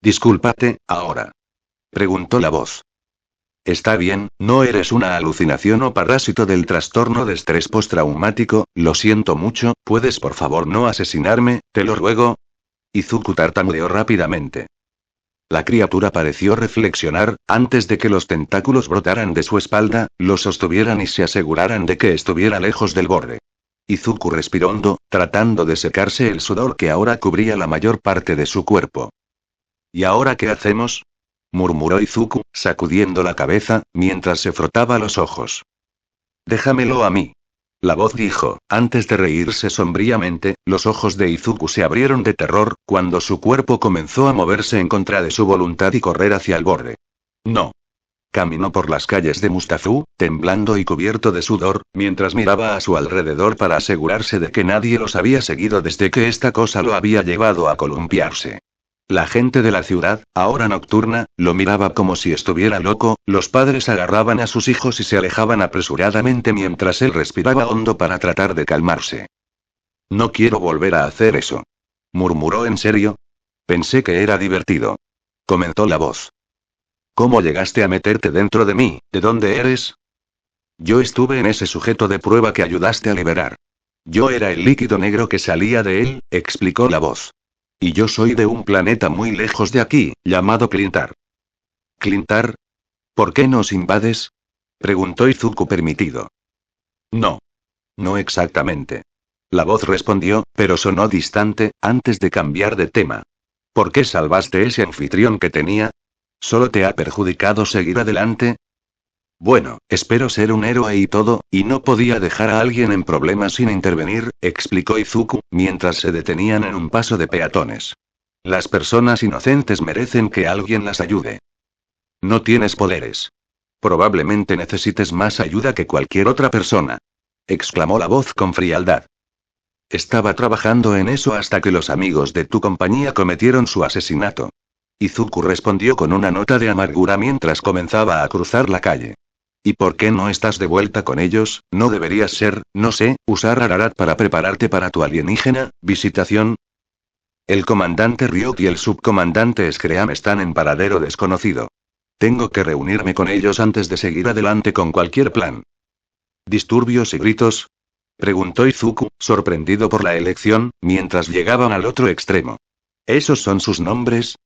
Discúlpate, ahora. Preguntó la voz. Está bien, no eres una alucinación o parásito del trastorno de estrés postraumático, lo siento mucho, ¿puedes por favor no asesinarme, te lo ruego? Izuku tartamudeó rápidamente. La criatura pareció reflexionar, antes de que los tentáculos brotaran de su espalda, lo sostuvieran y se aseguraran de que estuviera lejos del borde. Izuku respiró hondo, tratando de secarse el sudor que ahora cubría la mayor parte de su cuerpo. ¿Y ahora qué hacemos? Murmuró Izuku, sacudiendo la cabeza, mientras se frotaba los ojos. Déjamelo a mí. La voz dijo, antes de reírse sombríamente, los ojos de Izuku se abrieron de terror, cuando su cuerpo comenzó a moverse en contra de su voluntad y correr hacia el borde. No. Caminó por las calles de Mustafu, temblando y cubierto de sudor, mientras miraba a su alrededor para asegurarse de que nadie los había seguido desde que esta cosa lo había llevado a columpiarse. La gente de la ciudad, ahora nocturna, lo miraba como si estuviera loco, los padres agarraban a sus hijos y se alejaban apresuradamente mientras él respiraba hondo para tratar de calmarse. No quiero volver a hacer eso. Murmuró en serio. Pensé que era divertido. Comentó la voz. ¿Cómo llegaste a meterte dentro de mí? ¿De dónde eres? Yo estuve en ese sujeto de prueba que ayudaste a liberar. Yo era el líquido negro que salía de él, explicó la voz. Y yo soy de un planeta muy lejos de aquí, llamado Clintar. ¿Clintar? ¿Por qué nos invades? Preguntó Izuku permitido. No. No exactamente. La voz respondió, pero sonó distante, antes de cambiar de tema. ¿Por qué salvaste ese anfitrión que tenía? ¿Solo te ha perjudicado seguir adelante? Bueno, espero ser un héroe y todo, y no podía dejar a alguien en problemas sin intervenir, explicó Izuku, mientras se detenían en un paso de peatones. Las personas inocentes merecen que alguien las ayude. No tienes poderes. Probablemente necesites más ayuda que cualquier otra persona. Exclamó la voz con frialdad. Estaba trabajando en eso hasta que los amigos de tu compañía cometieron su asesinato. Izuku respondió con una nota de amargura mientras comenzaba a cruzar la calle. ¿Y por qué no estás de vuelta con ellos? ¿No deberías ser, no sé, usar Ararat para prepararte para tu alienígena visitación? El comandante Ryuk y el subcomandante Scream están en paradero desconocido. Tengo que reunirme con ellos antes de seguir adelante con cualquier plan. ¿Disturbios y gritos? Preguntó Izuku, sorprendido por la elección, mientras llegaban al otro extremo. ¿Esos son sus nombres?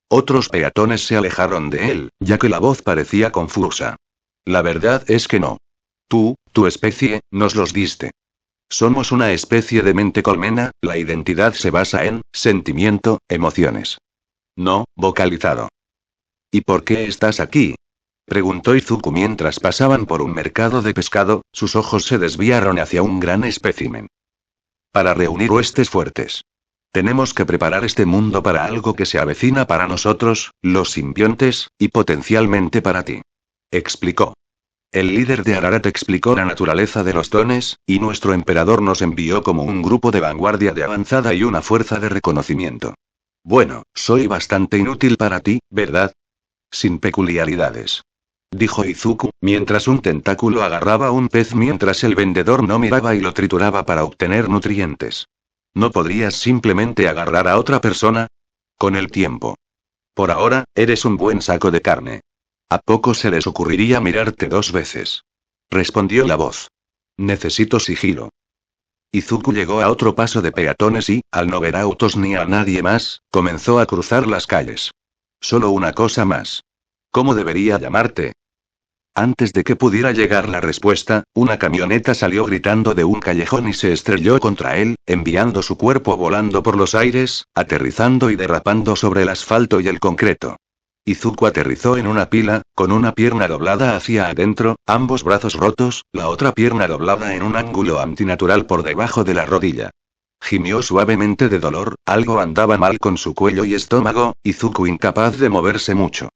Otros peatones se alejaron de él, ya que la voz parecía confusa. La verdad es que no. Tu especie, nos los diste. Somos una especie de mente colmena, la identidad se basa en sentimiento, emociones. No, vocalizado. ¿Y por qué estás aquí? Preguntó Izuku mientras pasaban por un mercado de pescado, sus ojos se desviaron hacia un gran espécimen. Para reunir huestes fuertes. Tenemos que preparar este mundo para algo que se avecina para nosotros, los simbiontes, y potencialmente para ti. Explicó. El líder de Ararat explicó la naturaleza de los dones, y nuestro emperador nos envió como un grupo de vanguardia de avanzada y una fuerza de reconocimiento. Bueno, soy bastante inútil para ti, ¿verdad? Sin peculiaridades. Dijo Izuku, mientras un tentáculo agarraba un pez mientras el vendedor no miraba y lo trituraba para obtener nutrientes. ¿No podrías simplemente agarrar a otra persona? Con el tiempo. Por ahora, eres un buen saco de carne. ¿A poco se les ocurriría mirarte 2 veces? Respondió la voz. Necesito sigilo. Izuku llegó a otro paso de peatones y, al no ver autos ni a nadie más, comenzó a cruzar las calles. Solo una cosa más. ¿Cómo debería llamarte? Antes de que pudiera llegar la respuesta, una camioneta salió gritando de un callejón y se estrelló contra él, enviando su cuerpo volando por los aires, aterrizando y derrapando sobre el asfalto y el concreto. Izuku aterrizó en una pila, con una pierna doblada hacia adentro, ambos brazos rotos, la otra pierna doblada en un ángulo antinatural por debajo de la rodilla. Gimió suavemente de dolor, algo andaba mal con su cuello y estómago, Izuku incapaz de moverse mucho.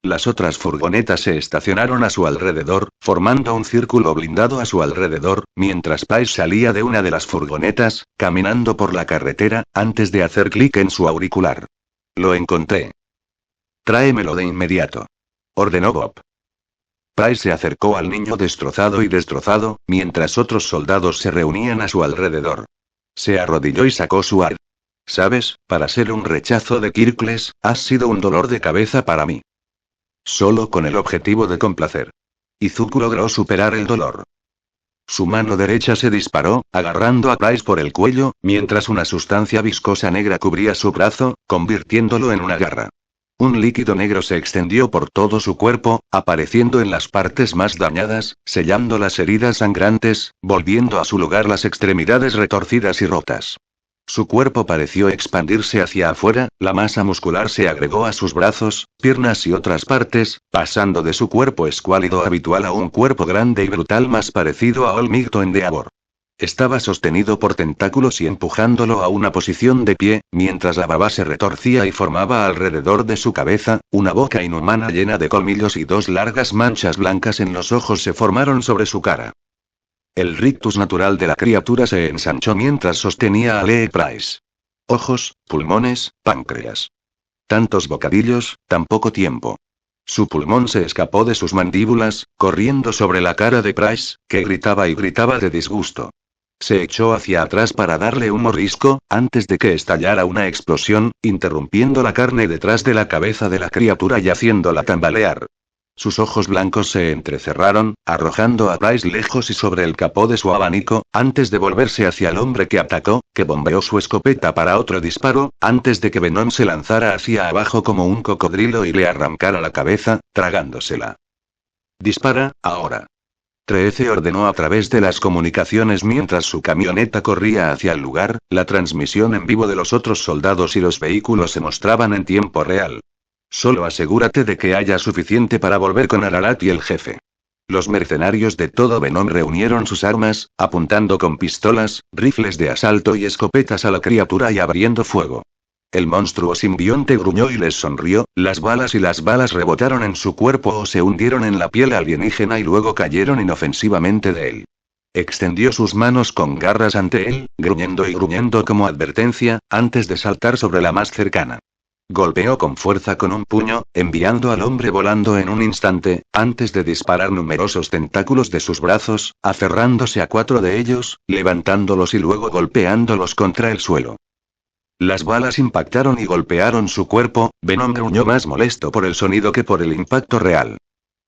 Las otras furgonetas se estacionaron a su alrededor, formando un círculo blindado a su alrededor, mientras Pais salía de una de las furgonetas, caminando por la carretera, antes de hacer clic en su auricular. Lo encontré. Tráemelo de inmediato. Ordenó Bob. Pais se acercó al niño destrozado, mientras otros soldados se reunían a su alrededor. Se arrodilló y sacó su ar. ¿Sabes? Para ser un rechazo de Kirkles, has sido un dolor de cabeza para mí. Solo con el objetivo de complacer. Izuku logró superar el dolor. Su mano derecha se disparó, agarrando a Pais por el cuello, mientras una sustancia viscosa negra cubría su brazo, convirtiéndolo en una garra. Un líquido negro se extendió por todo su cuerpo, apareciendo en las partes más dañadas, sellando las heridas sangrantes, volviendo a su lugar las extremidades retorcidas y rotas. Su cuerpo pareció expandirse hacia afuera, la masa muscular se agregó a sus brazos, piernas y otras partes, pasando de su cuerpo escuálido habitual a un cuerpo grande y brutal más parecido a Olmigto en Deavor. Estaba sostenido por tentáculos y empujándolo a una posición de pie, mientras la baba se retorcía y formaba alrededor de su cabeza, una boca inhumana llena de colmillos y 2 largas manchas blancas en los ojos se formaron sobre su cara. El rictus natural de la criatura se ensanchó mientras sostenía a Lee Price. Ojos, pulmones, páncreas. Tantos bocadillos, tan poco tiempo. Su pulmón se escapó de sus mandíbulas, corriendo sobre la cara de Price, que gritaba y gritaba de disgusto. Se echó hacia atrás para darle un mordisco, antes de que estallara una explosión, interrumpiendo la carne detrás de la cabeza de la criatura y haciéndola tambalear. Sus ojos blancos se entrecerraron, arrojando a Price lejos y sobre el capó de su abanico, antes de volverse hacia el hombre que atacó, que bombeó su escopeta para otro disparo, antes de que Venom se lanzara hacia abajo como un cocodrilo y le arrancara la cabeza, tragándosela. Dispara, ahora. 13 ordenó a través de las comunicaciones mientras su camioneta corría hacia el lugar, la transmisión en vivo de los otros soldados y los vehículos se mostraban en tiempo real. Solo asegúrate de que haya suficiente para volver con Ararat y el jefe. Los mercenarios de todo Venom reunieron sus armas, apuntando con pistolas, rifles de asalto y escopetas a la criatura y abriendo fuego. El monstruo simbionte gruñó y les sonrió, las balas rebotaron en su cuerpo o se hundieron en la piel alienígena y luego cayeron inofensivamente de él. Extendió sus manos con garras ante él, gruñendo y gruñendo como advertencia, antes de saltar sobre la más cercana. Golpeó con fuerza con un puño, enviando al hombre volando en un instante, antes de disparar numerosos tentáculos de sus brazos, aferrándose a 4 de ellos, levantándolos y luego golpeándolos contra el suelo. Las balas impactaron y golpearon su cuerpo. Venom gruñó más molesto por el sonido que por el impacto real.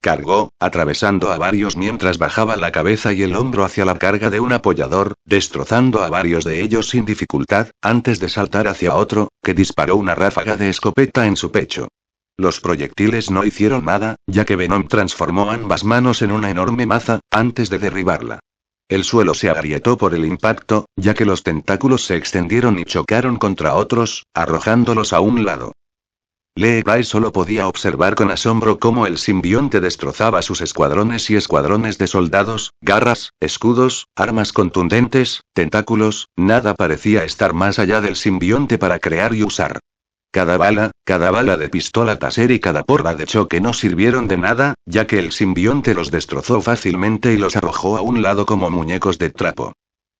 Cargó, atravesando a varios mientras bajaba la cabeza y el hombro hacia la carga de un apoyador, destrozando a varios de ellos sin dificultad, antes de saltar hacia otro, que disparó una ráfaga de escopeta en su pecho. Los proyectiles no hicieron nada, ya que Venom transformó ambas manos en una enorme maza, antes de derribarla. El suelo se agrietó por el impacto, ya que los tentáculos se extendieron y chocaron contra otros, arrojándolos a un lado. Lee Price solo podía observar con asombro cómo el simbionte destrozaba sus escuadrones y escuadrones de soldados, garras, escudos, armas contundentes, tentáculos, nada parecía estar más allá del simbionte para crear y usar. Cada bala de pistola taser y cada porra de choque no sirvieron de nada, ya que el simbionte los destrozó fácilmente y los arrojó a un lado como muñecos de trapo.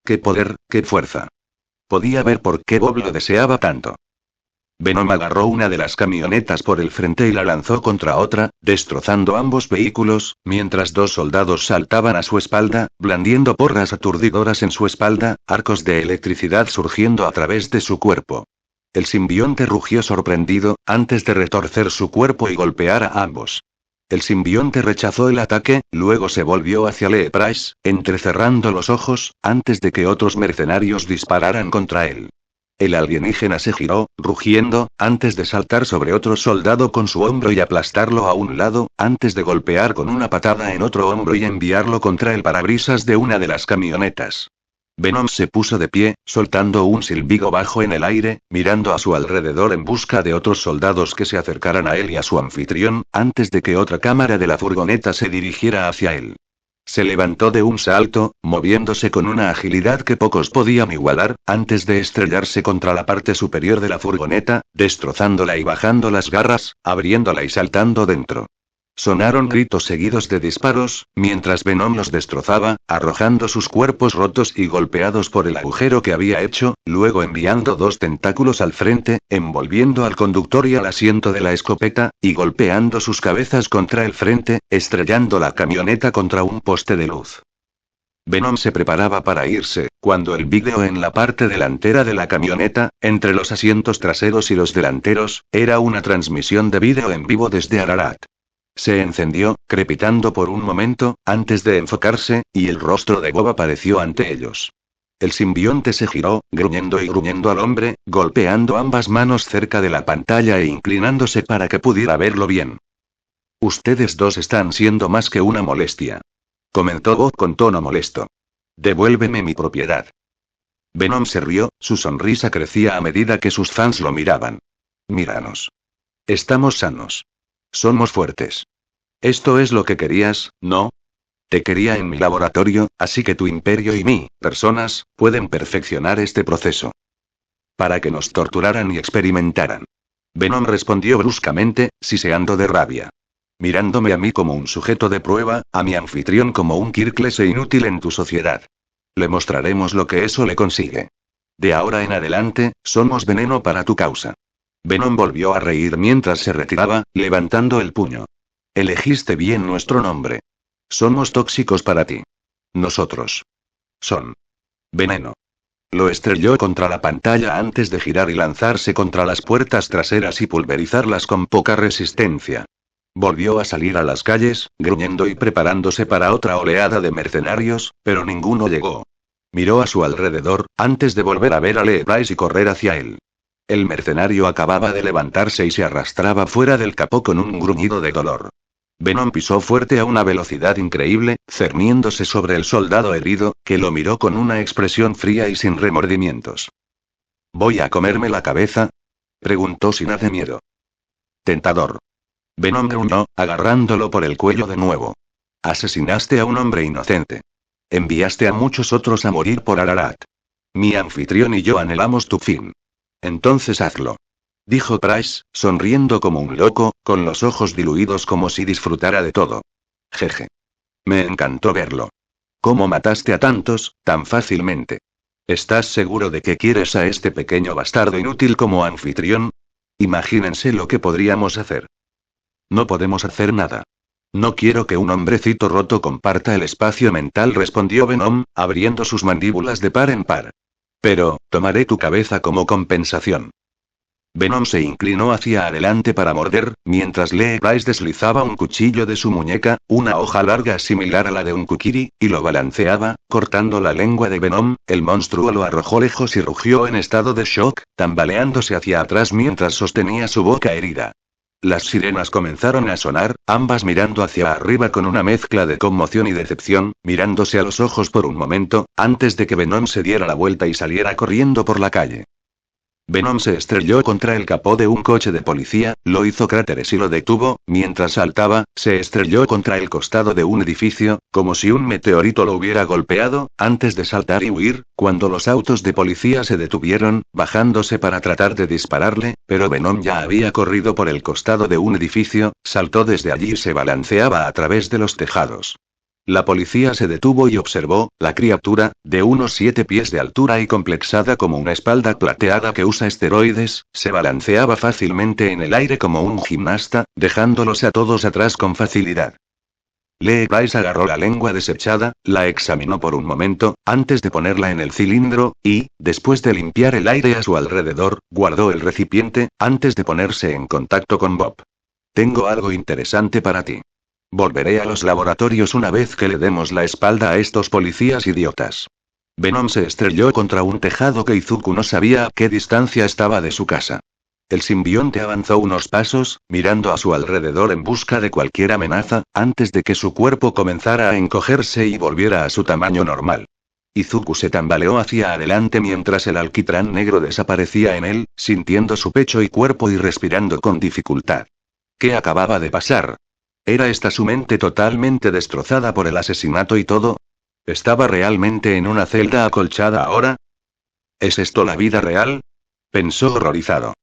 ¡Qué poder, qué fuerza! Podía ver por qué Bob lo deseaba tanto. Venom agarró una de las camionetas por el frente y la lanzó contra otra, destrozando ambos vehículos, mientras dos soldados saltaban a su espalda, blandiendo porras aturdidoras en su espalda, arcos de electricidad surgiendo a través de su cuerpo. El simbionte rugió sorprendido, antes de retorcer su cuerpo y golpear a ambos. El simbionte rechazó el ataque, luego se volvió hacia Lee Price, entrecerrando los ojos, antes de que otros mercenarios dispararan contra él. El alienígena se giró, rugiendo, antes de saltar sobre otro soldado con su hombro y aplastarlo a un lado, antes de golpear con una patada en otro hombro y enviarlo contra el parabrisas de una de las camionetas. Venom se puso de pie, soltando un silbido bajo en el aire, mirando a su alrededor en busca de otros soldados que se acercaran a él y a su anfitrión, antes de que otra cámara de la furgoneta se dirigiera hacia él. Se levantó de un salto, moviéndose con una agilidad que pocos podían igualar, antes de estrellarse contra la parte superior de la furgoneta, destrozándola y bajando las garras, abriéndola y saltando dentro. Sonaron gritos seguidos de disparos, mientras Venom los destrozaba, arrojando sus cuerpos rotos y golpeados por el agujero que había hecho, luego enviando dos tentáculos al frente, envolviendo al conductor y al asiento de la escopeta, y golpeando sus cabezas contra el frente, estrellando la camioneta contra un poste de luz. Venom se preparaba para irse, cuando el vídeo en la parte delantera de la camioneta, entre los asientos traseros y los delanteros, era una transmisión de vídeo en vivo desde Ararat. Se encendió, crepitando por un momento, antes de enfocarse, y el rostro de Bob apareció ante ellos. El simbionte se giró, gruñendo y gruñendo al hombre, golpeando ambas manos cerca de la pantalla e inclinándose para que pudiera verlo bien. Ustedes dos están siendo más que una molestia, comentó Bob con tono molesto. Devuélveme mi propiedad. Venom se rió, su sonrisa crecía a medida que sus fans lo miraban. Míranos. Estamos sanos. Somos fuertes. Esto es lo que querías, ¿no? Te quería en mi laboratorio, así que tu imperio y mi, personas, pueden perfeccionar este proceso. Para que nos torturaran y experimentaran. Venom respondió bruscamente, siseando de rabia. Mirándome a mí como un sujeto de prueba, a mi anfitrión como un Kirklese inútil en tu sociedad. Le mostraremos lo que eso le consigue. De ahora en adelante, somos veneno para tu causa. Venom volvió a reír mientras se retiraba, levantando el puño. Elegiste bien nuestro nombre. Somos tóxicos para ti. Nosotros. Son. Veneno. Lo estrelló contra la pantalla antes de girar y lanzarse contra las puertas traseras y pulverizarlas con poca resistencia. Volvió a salir a las calles, gruñendo y preparándose para otra oleada de mercenarios, pero ninguno llegó. Miró a su alrededor, antes de volver a ver a Lee Price y correr hacia él. El mercenario acababa de levantarse y se arrastraba fuera del capó con un gruñido de dolor. Venom pisó fuerte a una velocidad increíble, cerniéndose sobre el soldado herido, que lo miró con una expresión fría y sin remordimientos. ¿Voy a comerme la cabeza? Preguntó sin hacer miedo. Tentador. Venom gruñó, agarrándolo por el cuello de nuevo. Asesinaste a un hombre inocente. Enviaste a muchos otros a morir por Ararat. Mi anfitrión y yo anhelamos tu fin. Entonces hazlo. Dijo Price, sonriendo como un loco, con los ojos diluidos como si disfrutara de todo. Jeje. Me encantó verlo. ¿Cómo mataste a tantos, tan fácilmente? ¿Estás seguro de que quieres a este pequeño bastardo inútil como anfitrión? Imagínense lo que podríamos hacer. No podemos hacer nada. No quiero que un hombrecito roto comparta el espacio mental, respondió Venom, abriendo sus mandíbulas de par en par. Pero, tomaré tu cabeza como compensación. Venom se inclinó hacia adelante para morder, mientras Lee Price deslizaba un cuchillo de su muñeca, una hoja larga similar a la de un kukiri, y lo balanceaba, cortando la lengua de Venom. El monstruo lo arrojó lejos y rugió en estado de shock, tambaleándose hacia atrás mientras sostenía su boca herida. Las sirenas comenzaron a sonar, ambas mirando hacia arriba con una mezcla de conmoción y decepción, mirándose a los ojos por un momento, antes de que Venom se diera la vuelta y saliera corriendo por la calle. Venom se estrelló contra el capó de un coche de policía, lo hizo cráteres y lo detuvo. Mientras saltaba, se estrelló contra el costado de un edificio, como si un meteorito lo hubiera golpeado, antes de saltar y huir, cuando los autos de policía se detuvieron, bajándose para tratar de dispararle, pero Venom ya había corrido por el costado de un edificio, saltó desde allí y se balanceaba a través de los tejados. La policía se detuvo y observó. La criatura, de unos 7 pies de altura y complexada como una espalda plateada que usa esteroides, se balanceaba fácilmente en el aire como un gimnasta, dejándolos a todos atrás con facilidad. Lee Price agarró la lengua desechada, la examinó por un momento, antes de ponerla en el cilindro, y, después de limpiar el aire a su alrededor, guardó el recipiente, antes de ponerse en contacto con Bob. Tengo algo interesante para ti. Volveré a los laboratorios una vez que le demos la espalda a estos policías idiotas. Venom se estrelló contra un tejado que Izuku no sabía a qué distancia estaba de su casa. El simbionte avanzó unos pasos, mirando a su alrededor en busca de cualquier amenaza, antes de que su cuerpo comenzara a encogerse y volviera a su tamaño normal. Izuku se tambaleó hacia adelante mientras el alquitrán negro desaparecía en él, sintiendo su pecho y cuerpo y respirando con dificultad. ¿Qué acababa de pasar? ¿Era esta su mente totalmente destrozada por el asesinato y todo? ¿Estaba realmente en una celda acolchada ahora? ¿Es esto la vida real? Pensó horrorizado.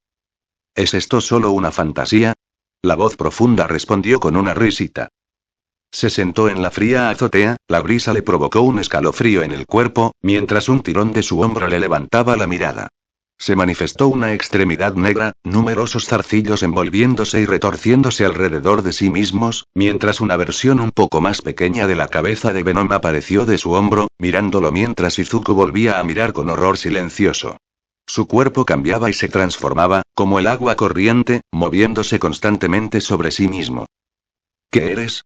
¿Es esto solo una fantasía? La voz profunda respondió con una risita. Se sentó en la fría azotea, la brisa le provocó un escalofrío en el cuerpo, mientras un tirón de su hombro le levantaba la mirada. Se manifestó una extremidad negra, numerosos zarcillos envolviéndose y retorciéndose alrededor de sí mismos, mientras una versión un poco más pequeña de la cabeza de Venom apareció de su hombro, mirándolo mientras Izuku volvía a mirar con horror silencioso. Su cuerpo cambiaba y se transformaba, como el agua corriente, moviéndose constantemente sobre sí mismo. ¿Qué eres?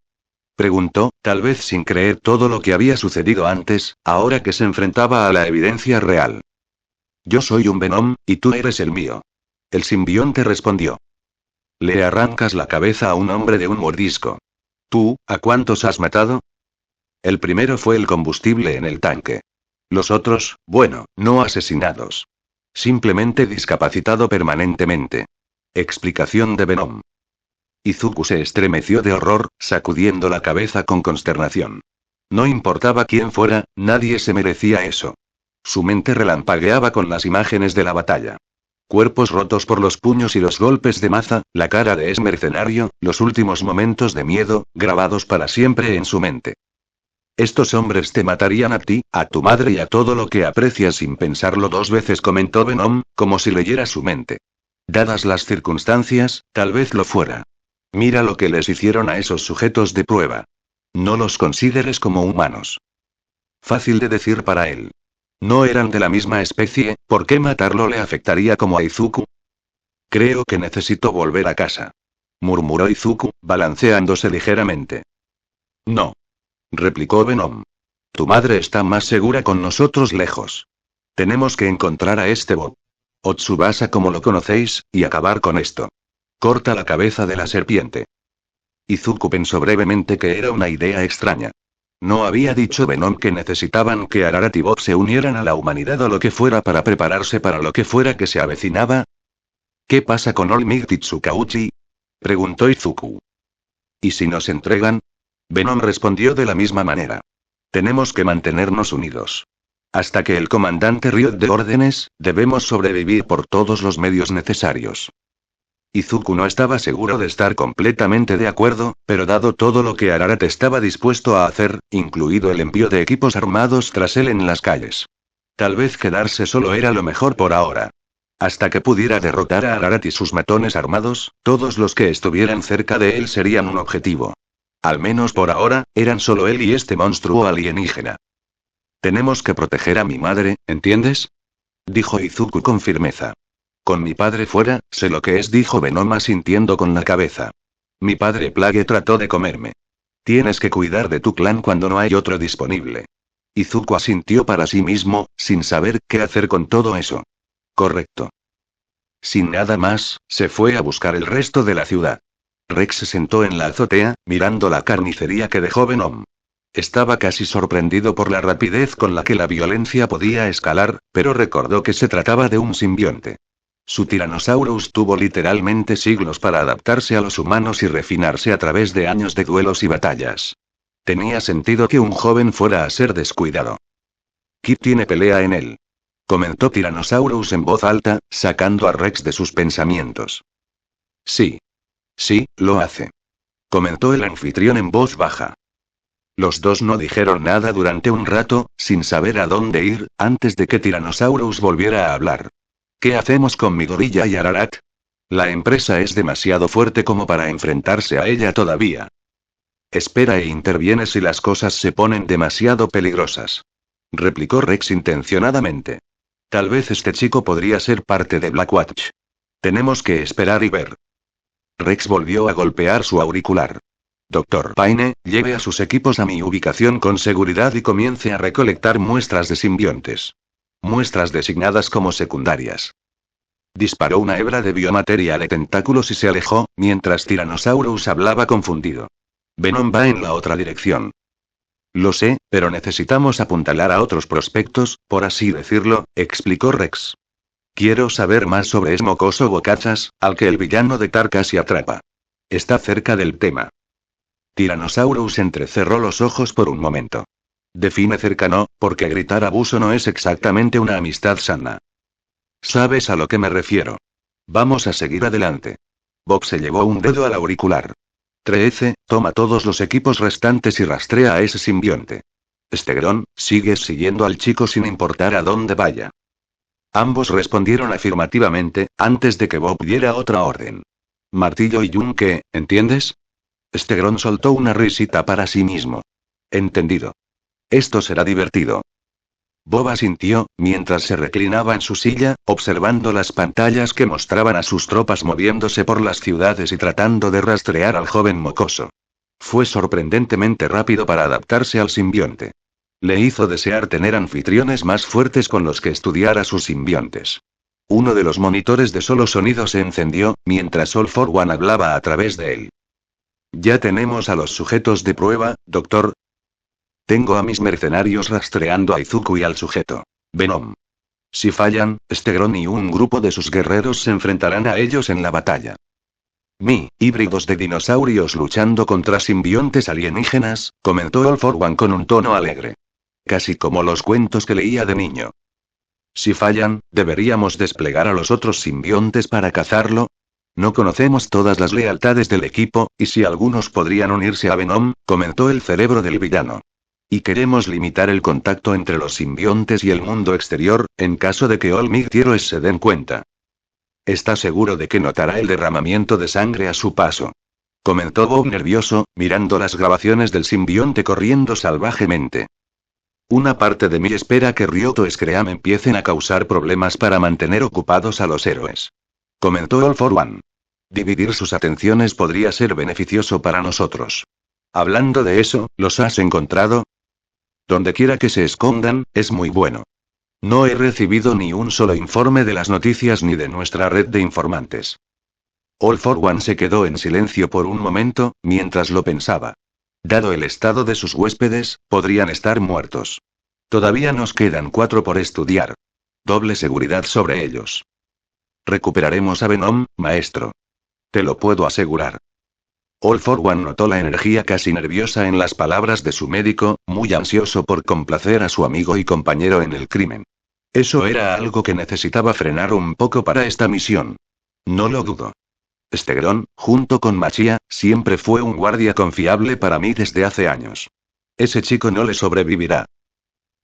Preguntó, tal vez sin creer todo lo que había sucedido antes, ahora que se enfrentaba a la evidencia real. Yo soy un Venom, y tú eres el mío. El simbionte respondió. Le arrancas la cabeza a un hombre de un mordisco. ¿Tú, a cuántos has matado? El primero fue el combustible en el tanque. Los otros, bueno, no asesinados. Simplemente discapacitado permanentemente. Explicación de Venom. Izuku se estremeció de horror, sacudiendo la cabeza con consternación. No importaba quién fuera, nadie se merecía eso. Su mente relampagueaba con las imágenes de la batalla. Cuerpos rotos por los puños y los golpes de maza, la cara de ese mercenario, los últimos momentos de miedo, grabados para siempre en su mente. Estos hombres te matarían a ti, a tu madre y a todo lo que aprecias sin pensarlo 2 veces, comentó Venom, como si leyera su mente. Dadas las circunstancias, tal vez lo fuera. Mira lo que les hicieron a esos sujetos de prueba. No los consideres como humanos. Fácil de decir para él. No eran de la misma especie, ¿por qué matarlo le afectaría como a Izuku? Creo que necesito volver a casa. Murmuró Izuku, balanceándose ligeramente. No. Replicó Venom. Tu madre está más segura con nosotros lejos. Tenemos que encontrar a este Bob. O Tsubasa como lo conocéis, y acabar con esto. Corta la cabeza de la serpiente. Izuku pensó brevemente que era una idea extraña. ¿No había dicho Venom que necesitaban que Ararat y Bob se unieran a la humanidad o lo que fuera para prepararse para lo que fuera que se avecinaba? ¿Qué pasa con All Might Tsukauchi? Preguntó Izuku. ¿Y si nos entregan? Venom respondió de la misma manera. Tenemos que mantenernos unidos. Hasta que el comandante Ryot dé órdenes, debemos sobrevivir por todos los medios necesarios. Izuku no estaba seguro de estar completamente de acuerdo, pero dado todo lo que Ararat estaba dispuesto a hacer, incluido el envío de equipos armados tras él en las calles. Tal vez quedarse solo era lo mejor por ahora. Hasta que pudiera derrotar a Ararat y sus matones armados, todos los que estuvieran cerca de él serían un objetivo. Al menos por ahora, eran solo él y este monstruo alienígena. Tenemos que proteger a mi madre, ¿entiendes? dijo Izuku con firmeza. Con mi padre fuera, sé lo que es, dijo Venom asintiendo con la cabeza. Mi padre Plague trató de comerme. Tienes que cuidar de tu clan cuando no hay otro disponible. Izuku asintió para sí mismo, sin saber qué hacer con todo eso. Correcto. Sin nada más, se fue a buscar el resto de la ciudad. Rex se sentó en la azotea, mirando la carnicería que dejó Venom. Estaba casi sorprendido por la rapidez con la que la violencia podía escalar, pero recordó que se trataba de un simbionte. Su Tyrannosaurus tuvo literalmente siglos para adaptarse a los humanos y refinarse a través de años de duelos y batallas. Tenía sentido que un joven fuera a ser descuidado. Kid tiene pelea en él, comentó Tyrannosaurus en voz alta, sacando a Rex de sus pensamientos. Sí. Sí, lo hace, comentó el anfitrión en voz baja. Los dos no dijeron nada durante un rato, sin saber a dónde ir, antes de que Tyrannosaurus volviera a hablar. ¿Qué hacemos con Midoriya y Ararat? La empresa es demasiado fuerte como para enfrentarse a ella todavía. Espera e interviene si las cosas se ponen demasiado peligrosas, replicó Rex intencionadamente. Tal vez este chico podría ser parte de Blackwatch. Tenemos que esperar y ver. Rex volvió a golpear su auricular. Doctor Paine, lleve a sus equipos a mi ubicación con seguridad y comience a recolectar muestras de simbiontes. Muestras designadas como secundarias. Disparó una hebra de biomateria de tentáculos y se alejó, mientras Tyrannosaurus hablaba confundido. Venom va en la otra dirección. Lo sé, pero necesitamos apuntalar a otros prospectos, por así decirlo, explicó Rex. Quiero saber más sobre Smokoso Bocachas, al que el villano de Tarkasi atrapa. Está cerca del tema. Tyrannosaurus entrecerró los ojos por un momento. Define cercano, porque gritar abuso no es exactamente una amistad sana. ¿Sabes a lo que me refiero? Vamos a seguir adelante. Bob se llevó un dedo al auricular. 13, toma todos los equipos restantes y rastrea a ese simbionte. Stegron, sigues siguiendo al chico sin importar a dónde vaya. Ambos respondieron afirmativamente, antes de que Bob diera otra orden. Martillo y yunque, ¿entiendes? Stegron soltó una risita para sí mismo. Entendido. Esto será divertido. Bob asintió, mientras se reclinaba en su silla, observando las pantallas que mostraban a sus tropas moviéndose por las ciudades y tratando de rastrear al joven mocoso. Fue sorprendentemente rápido para adaptarse al simbionte. Le hizo desear tener anfitriones más fuertes con los que estudiar a sus simbiontes. Uno de los monitores de solo sonido se encendió, mientras All for One hablaba a través de él. Ya tenemos a los sujetos de prueba, doctor. Tengo a mis mercenarios rastreando a Izuku y al sujeto Venom. Si fallan, Stegron y un grupo de sus guerreros se enfrentarán a ellos en la batalla. Híbridos de dinosaurios luchando contra simbiontes alienígenas, comentó All for One con un tono alegre. Casi como los cuentos que leía de niño. Si fallan, ¿deberíamos desplegar a los otros simbiontes para cazarlo? No conocemos todas las lealtades del equipo, y si algunos podrían unirse a Venom, comentó el cerebro del villano. Y queremos limitar el contacto entre los simbiontes y el mundo exterior, en caso de que All Mighty Heroes se den cuenta. ¿Está seguro de que notará el derramamiento de sangre a su paso? Comentó Bob nervioso, mirando las grabaciones del simbionte corriendo salvajemente. Una parte de mí espera que Ryoto Scream empiecen a causar problemas para mantener ocupados a los héroes. Comentó All for One. Dividir sus atenciones podría ser beneficioso para nosotros. Hablando de eso, ¿los has encontrado? Donde quiera que se escondan, es muy bueno. No he recibido ni un solo informe de las noticias ni de nuestra red de informantes. All for One se quedó en silencio por un momento, mientras lo pensaba. Dado el estado de sus huéspedes, podrían estar muertos. Todavía nos quedan 4 por estudiar. Doble seguridad sobre ellos. Recuperaremos a Venom, maestro. Te lo puedo asegurar. All for One notó la energía casi nerviosa en las palabras de su médico, muy ansioso por complacer a su amigo y compañero en el crimen. Eso era algo que necesitaba frenar un poco para esta misión. No lo dudo. Stegron, junto con Machia, siempre fue un guardia confiable para mí desde hace años. Ese chico no le sobrevivirá.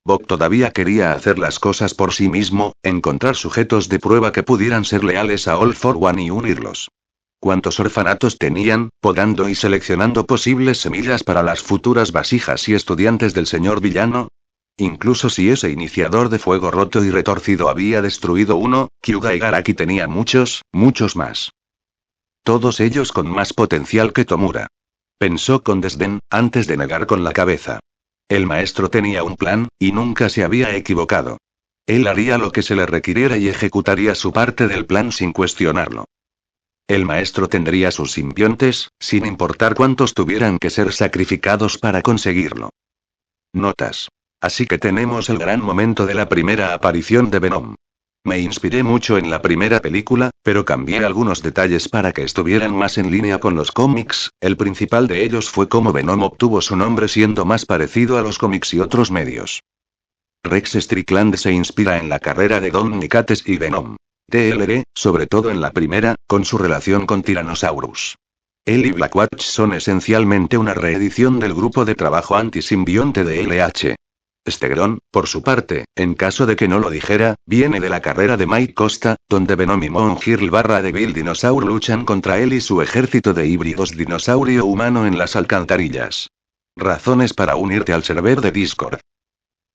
Bob todavía quería hacer las cosas por sí mismo, encontrar sujetos de prueba que pudieran ser leales a All for One y unirlos. ¿Cuántos orfanatos tenían, podando y seleccionando posibles semillas para las futuras vasijas y estudiantes del señor villano? Incluso si ese iniciador de fuego roto y retorcido había destruido uno, Kyuga Igaraki tenía muchos, muchos más. Todos ellos con más potencial que Tomura. Pensó con desdén, antes de negar con la cabeza. El maestro tenía un plan, y nunca se había equivocado. Él haría lo que se le requiriera y ejecutaría su parte del plan sin cuestionarlo. El maestro tendría sus simbiontes, sin importar cuántos tuvieran que ser sacrificados para conseguirlo. Notas. Así que tenemos el gran momento de la primera aparición de Venom. Me inspiré mucho en la primera película, pero cambié algunos detalles para que estuvieran más en línea con los cómics. El principal de ellos fue cómo Venom obtuvo su nombre siendo más parecido a los cómics y otros medios. Rex Strickland se inspira en la carrera de Don Nicates y Venom. TLR, sobre todo en la primera, con su relación con Tyrannosaurus. Él y Blackwatch son esencialmente una reedición del grupo de trabajo antisimbionte de LH. Stegron, por su parte, en caso de que no lo dijera, viene de la carrera de Mike Costa, donde Venom y Mongrel barra de Bill Dinosaur luchan contra él y su ejército de híbridos dinosaurio-humano en las alcantarillas. Razones para unirte al server de Discord.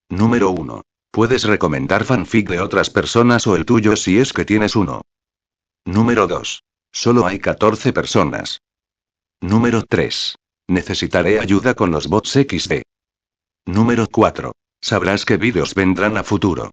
Número 1. Puedes recomendar fanfic de otras personas o el tuyo si es que tienes uno. Número 2. Solo hay 14 personas. Número 3. Necesitaré ayuda con los bots XD. Número 4. Sabrás qué vídeos vendrán a futuro.